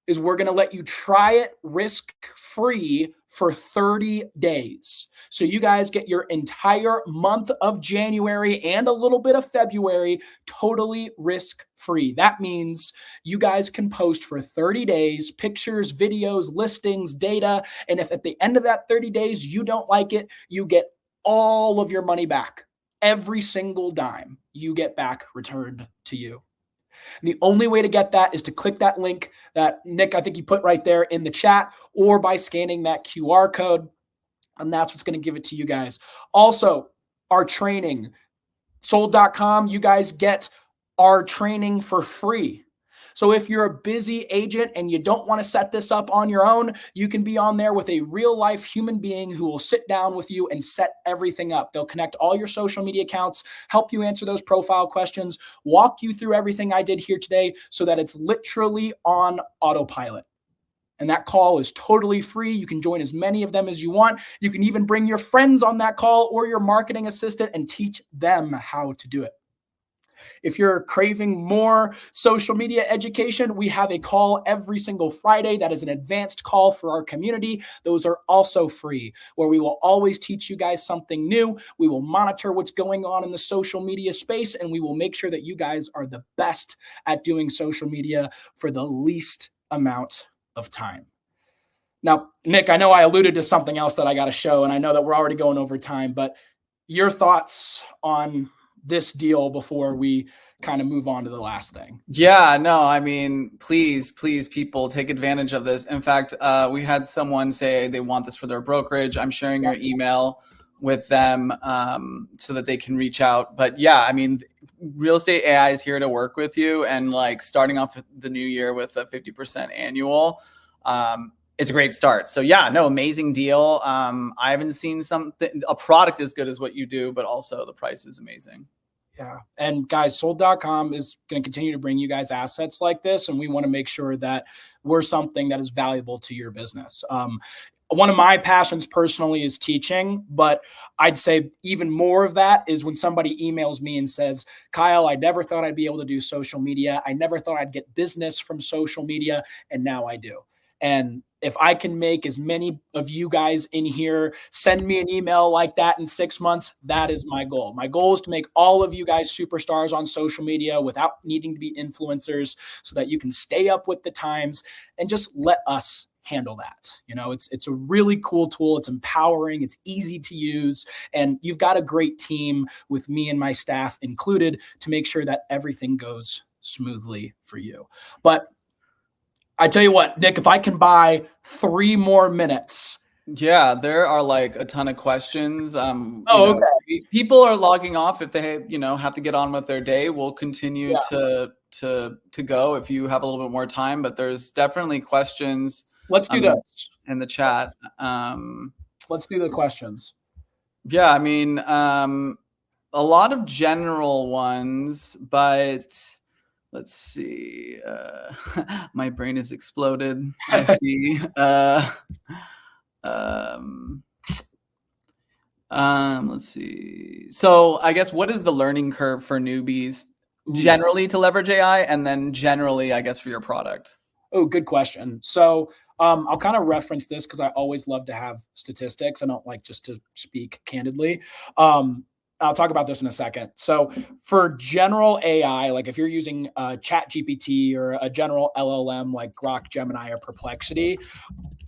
is we're going to let you try it risk-free for 30 days. So you guys get your entire month of January and a little bit of February totally risk-free. That means you guys can post for 30 days, pictures, videos, listings, data. And if at the end of that 30 days you don't like it, you get all of your money back. Every single dime you get back returned to you. And the only way to get that is to click that link that Nick, I think you put right there in the chat, or by scanning that QR code. And that's what's going to give it to you guys. Also, our training, Sold.com, you guys get our training for free. So if you're a busy agent and you don't want to set this up on your own, you can be on there with a real life human being who will sit down with you and set everything up. They'll connect all your social media accounts, help you answer those profile questions, walk you through everything I did here today so that it's literally on autopilot. And that call is totally free. You can join as many of them as you want. You can even bring your friends on that call or your marketing assistant and teach them how to do it. If you're craving more social media education, we have a call every single Friday. That is an advanced call for our community. Those are also free, where we will always teach you guys something new. We will monitor what's going on in the social media space, and we will make sure that you guys are the best at doing social media for the least amount of time. Now, Nick, I know I alluded to something else that I got to show, and I know that we're already going over time, but your thoughts on this deal before we kind of move on to the last thing. Yeah, no, I mean, please, people take advantage of this. In fact, we had someone say they want this for their brokerage. I'm sharing your email with them so that they can reach out. But yeah, I mean, Real Estate AI is here to work with you, and like starting off the new year with a 50% annual, it's a great start. So yeah, no, amazing deal. I haven't seen a product as good as what you do, but also the price is amazing. Yeah. And guys, sold.com is going to continue to bring you guys assets like this. And we want to make sure that we're something that is valuable to your business. One of my passions personally is teaching, but I'd say even more of that is when somebody emails me and says, Kyle, I never thought I'd be able to do social media. I never thought I'd get business from social media. And now I do. And if I can make as many of you guys in here send me an email like that in 6 months, that is my goal. My goal is to make all of you guys superstars on social media without needing to be influencers, so that you can stay up with the times and just let us handle that. You know, it's a really cool tool. It's empowering. It's easy to use. And you've got a great team with me and my staff included to make sure that everything goes smoothly for you. But I tell you what, Nick, if I can buy 3 more minutes. Yeah, there are like a ton of questions. Okay. People are logging off if they, have to get on with their day. We'll continue to go if you have a little bit more time, but there's definitely questions. Let's do this in the chat. Let's do the questions. Yeah, I mean, a lot of general ones, but let's see. My brain has exploded. I see. Let's see. So I guess, what is the learning curve for newbies generally to leverage AI, and then generally, I guess, for your product? Oh, good question. So I'll kind of reference this because I always love to have statistics. I don't like just to speak candidly. I'll talk about this in a second. So for general AI, like if you're using ChatGPT or a general LLM like Grok, Gemini, or Perplexity,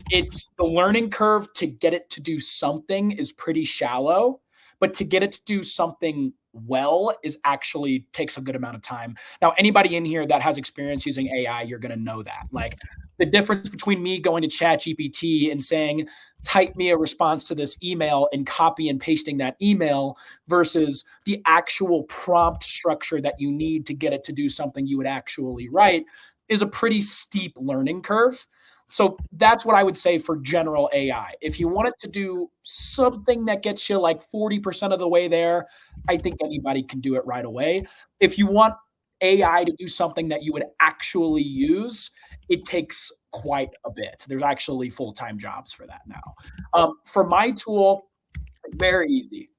it's the learning curve to get it to do something is pretty shallow, but to get it to do something well is actually takes a good amount of time. Now, anybody in here that has experience using AI, you're going to know that. Like the difference between me going to ChatGPT and saying, type me a response to this email and copy and pasting that email versus the actual prompt structure that you need to get it to do something you would actually write is a pretty steep learning curve. So that's what I would say for general AI. If you want it to do something that gets you like 40% of the way there, I think anybody can do it right away. If you want AI to do something that you would actually use, it takes quite a bit. There's actually full-time jobs for that now. For my tool, very easy.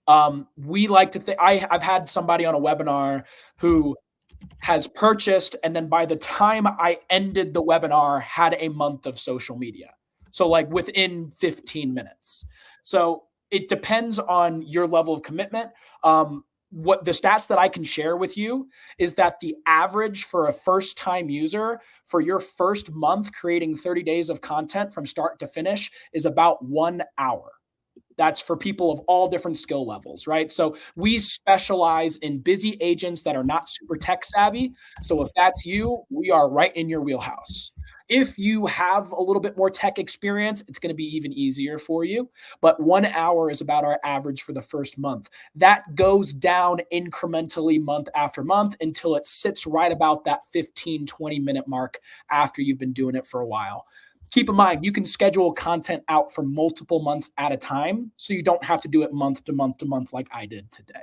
We like to think, I've had somebody on a webinar who has purchased, and then by the time I ended the webinar, had a month of social media. So like within 15 minutes. So it depends on your level of commitment. What the stats that I can share with you is that the average for a first-time user for your first month creating 30 days of content from start to finish is about 1 hour. That's for people of all different skill levels, right? So we specialize in busy agents that are not super tech savvy. So if that's you, we are right in your wheelhouse. If you have a little bit more tech experience, it's going to be even easier for you. But 1 hour is about our average for the first month. That goes down incrementally month after month until it sits right about that 15, 20-minute mark after you've been doing it for a while. Keep in mind, you can schedule content out for multiple months at a time, so you don't have to do it month to month to month like I did today.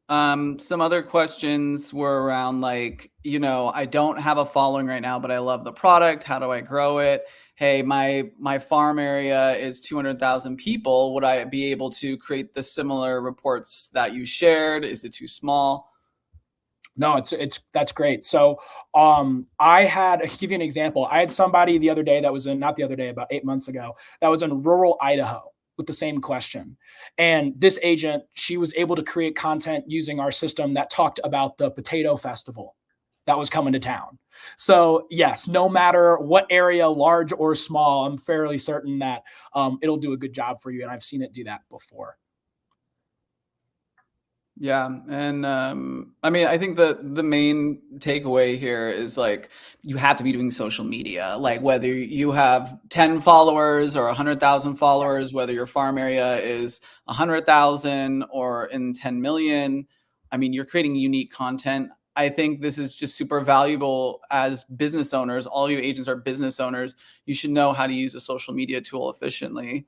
Some other questions were around like, I don't have a following right now, but I love the product. How do I grow it? Hey, my farm area is 200,000 people. Would I be able to create the similar reports that you shared? Is it too small? No, that's great. So I'll give you an example. I had somebody the other day that was not the other day, about 8 months ago, that was in rural Idaho with the same question. And this agent, she was able to create content using our system that talked about the potato festival that was coming to town. So yes, no matter what area, large or small, I'm fairly certain that it'll do a good job for you. And I've seen it do that before. Yeah. And I think the main takeaway here is like you have to be doing social media, like whether you have 10 followers or 100,000 followers, whether your farm area is 100,000 or in 10 million. You're creating unique content. I think this is just super valuable as business owners. All you agents are business owners. You should know how to use a social media tool efficiently.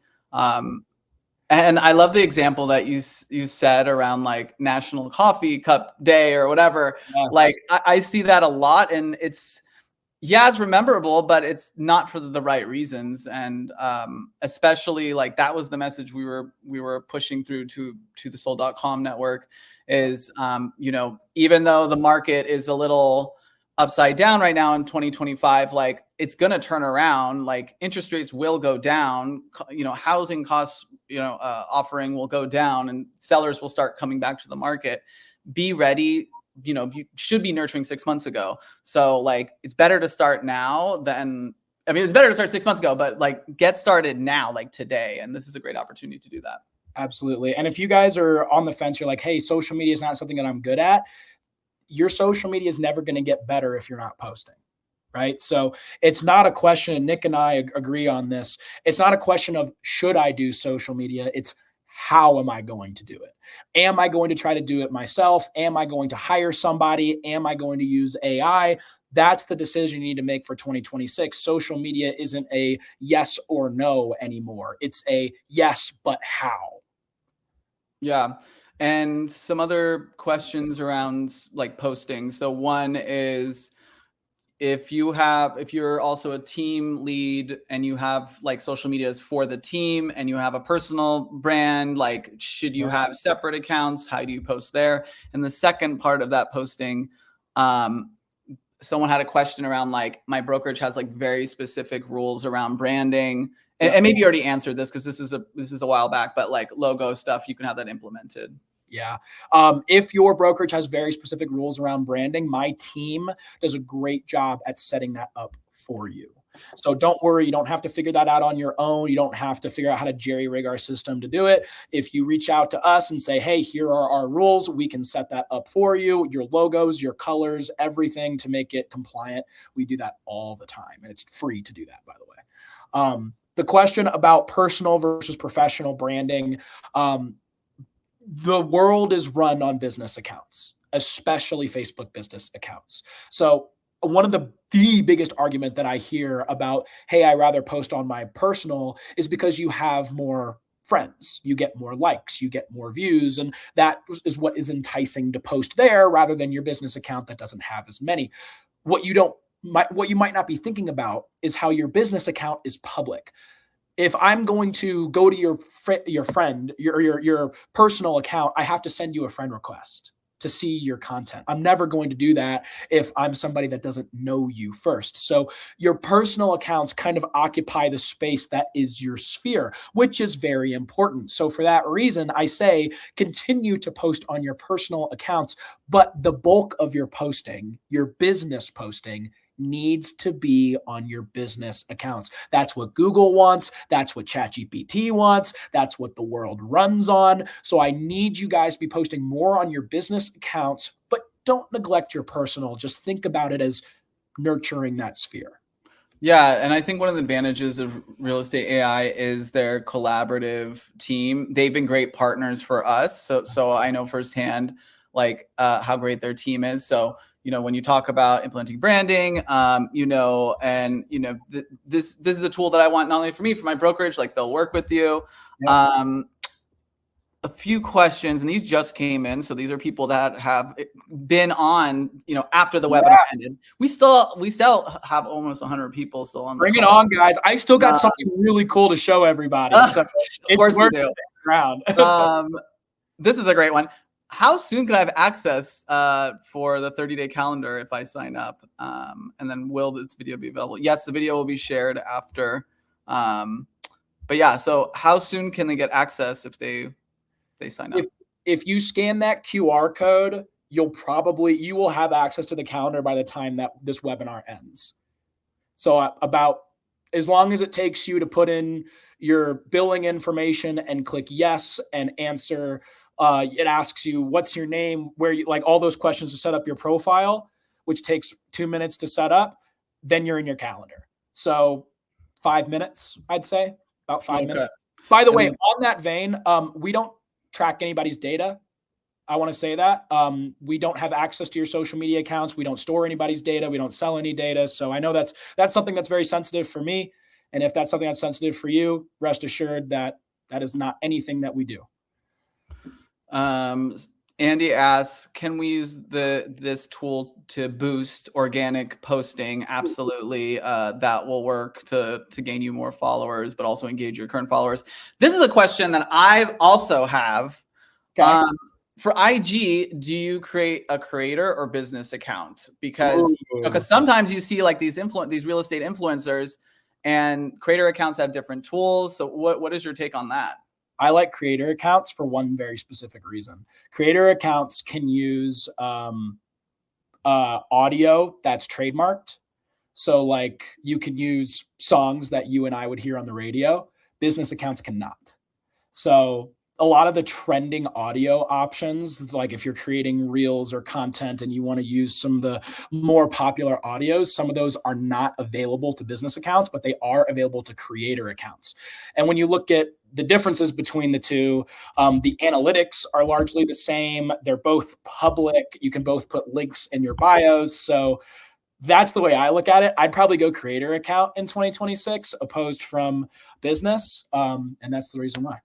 And I love the example that you said around like National Coffee Cup Day or whatever. Yes. Like I see that a lot, and it's memorable, but it's not for the right reasons. And especially like that was the message we were pushing through to the Sold.com network is even though the market is a little upside down right now in 2025, like it's going to turn around. Like interest rates will go down, housing costs, offering will go down, and sellers will start coming back to the market. Be ready. You should be nurturing 6 months ago. So like, it's better to start now than, it's better to start 6 months ago, but like get started now, like today. And this is a great opportunity to do that. Absolutely. And if you guys are on the fence, you're like, hey, social media is not something that I'm good at. Your social media is never going to get better if you're not posting, right? So it's not a question, and Nick and I agree on this. It's not a question of should I do social media? It's how am I going to do it? Am I going to try to do it myself? Am I going to hire somebody? Am I going to use AI? That's the decision you need to make for 2026. Social media isn't a yes or no anymore. It's a yes, but how? Yeah. And some other questions around like posting. So one is if you're also a team lead and you have like social medias for the team and you have a personal brand, like should you have separate accounts? How do you post there? And the second part of that posting, someone had a question around like my brokerage has like very specific rules around branding. And maybe you already answered this because this is a while back, but like logo stuff, you can have that implemented. Yeah. If your brokerage has very specific rules around branding, my team does a great job at setting that up for you. So don't worry. You don't have to figure that out on your own. You don't have to figure out how to jerry rig our system to do it. If you reach out to us and say, hey, here are our rules, we can set that up for you. Your logos, your colors, everything to make it compliant. We do that all the time. And it's free to do that, by the way. The question about personal versus professional branding, the world is run on business accounts, especially Facebook business accounts. So one of the biggest argument that I hear about, hey, I rather post on my personal is because you have more friends, you get more likes, you get more views. And that is what is enticing to post there rather than your business account that doesn't have as many. What you might not be thinking about is how your business account is public. If I'm going to go to your friend, your personal account, I have to send you a friend request to see your content. I'm never going to do that if I'm somebody that doesn't know you first. So your personal accounts kind of occupy the space that is your sphere, which is very important. So for that reason, I say continue to post on your personal accounts, but the bulk of your posting, your business posting, needs to be on your business accounts. That's what Google wants. That's what ChatGPT wants. That's what the world runs on. So I need you guys to be posting more on your business accounts, but don't neglect your personal. Just think about it as nurturing that sphere. Yeah, and I think one of the advantages of Real Estate AI is their collaborative team. They've been great partners for us, so I know firsthand like how great their team is. So when you talk about implementing branding, this is a tool that I want not only for me, for my brokerage. Like they'll work with you. Yep. A few questions, and these just came in. So these are people that have been on, after the webinar ended. We still have almost 100 people still on the Bring call. it on, guys. I still got something really cool to show everybody. So Of course you do. Around. This is a great one. How soon can I have access for the 30-day calendar if I sign up? And then will this video be available? Yes, the video will be shared after. But yeah, so how soon can they get access if they sign up? If you scan that QR code, you will have access to the calendar by the time that this webinar ends. So about as long as it takes you to put in your billing information and click yes and answer, it asks you what's your name, where you like all those questions to set up your profile, which takes 2 minutes to set up. Then you're in your calendar. So 5 minutes, I'd say about 5 minutes. By the way, on that vein, we don't track anybody's data. I want to say that we don't have access to your social media accounts. We don't store anybody's data. We don't sell any data. So I know that's something that's very sensitive for me. And if that's something that's sensitive for you, rest assured that that is not anything that we do. Andy asks, can we use this tool to boost organic posting? Absolutely. That will work to gain you more followers, but also engage your current followers. This is a question that I also have. Okay. For IG, do you create a creator or business account? Because sometimes you see like these real estate influencers, and creator accounts have different tools. So what is your take on that? I like creator accounts for one very specific reason. Creator accounts can use audio that's trademarked. So like you can use songs that you and I would hear on the radio. Business accounts cannot. So a lot of the trending audio options, like if you're creating reels or content and you want to use some of the more popular audios, some of those are not available to business accounts, but they are available to creator accounts. And when you look at the differences between the two, the analytics are largely the same. They're both public. You can both put links in your bios. So that's the way I look at it. I'd probably go creator account in 2026 opposed from business. And that's the reason why.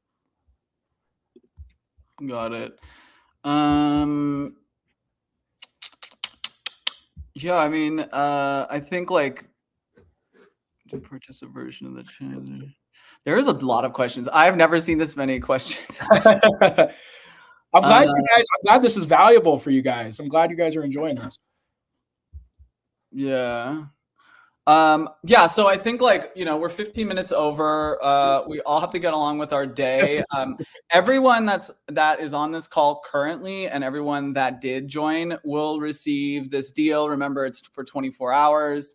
Got it. Yeah, I mean, I think like to purchase a version of the channel. There is a lot of questions. I've never seen this many questions. I'm glad this is valuable for you guys. I'm glad you guys are enjoying this. Yeah. So I think like, we're 15 minutes over. We all have to get along with our day. Everyone that is on this call currently and everyone that did join will receive this deal. Remember, it's for 24 hours.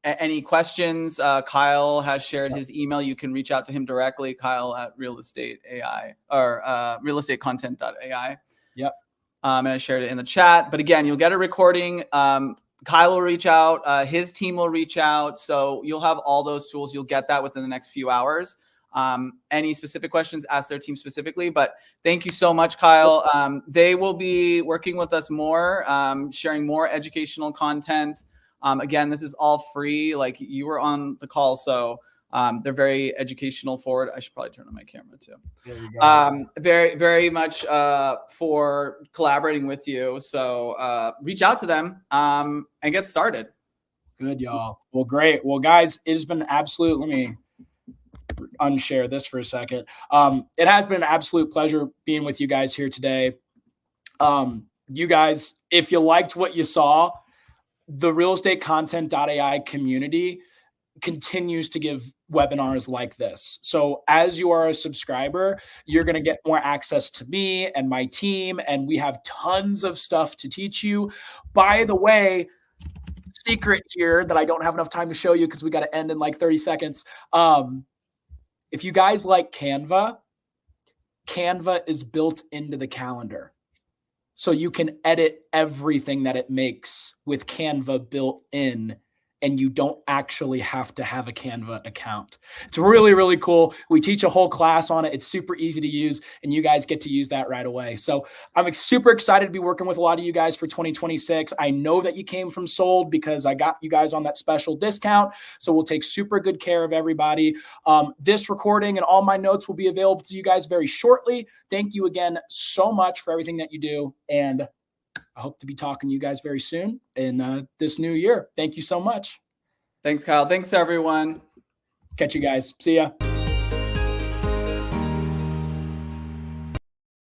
Any questions? Kyle has shared his email. You can reach out to him directly, Kyle at Real Estate AI or realestatecontent.ai. Yep. And I shared it in the chat. But again, you'll get a recording. Kyle will reach out. His team will reach out. So you'll have all those tools. You'll get that within the next few hours. Any specific questions, ask their team specifically. But thank you so much, Kyle. They will be working with us more, sharing more educational content. Again, this is all free. Like you were on the call, so they're very educational forward. I should probably turn on my camera too. There you go. Very, very much for collaborating with you. So reach out to them and get started. Good, y'all. Well, great. Well, guys, it has been absolute. Let me unshare this for a second. It has been an absolute pleasure being with you guys here today. You guys, if you liked what you saw, the realestatecontent.ai community continues to give webinars like this. So as you are a subscriber, you're going to get more access to me and my team, and we have tons of stuff to teach you. By the way, secret here that I don't have enough time to show you because we got to end in like 30 seconds. If you guys like Canva is built into the calendar. So you can edit everything that it makes with Canva built in and you don't actually have to have a Canva account. It's really, really cool. We teach a whole class on it. It's super easy to use, and you guys get to use that right away. So I'm super excited to be working with a lot of you guys for 2026. I know that you came from Sold because I got you guys on that special discount. So we'll take super good care of everybody. This recording and all my notes will be available to you guys very shortly. Thank you again so much for everything that you do. And I hope to be talking to you guys very soon in this new year. Thank you so much. Thanks, Kyle. Thanks, everyone. Catch you guys. See ya.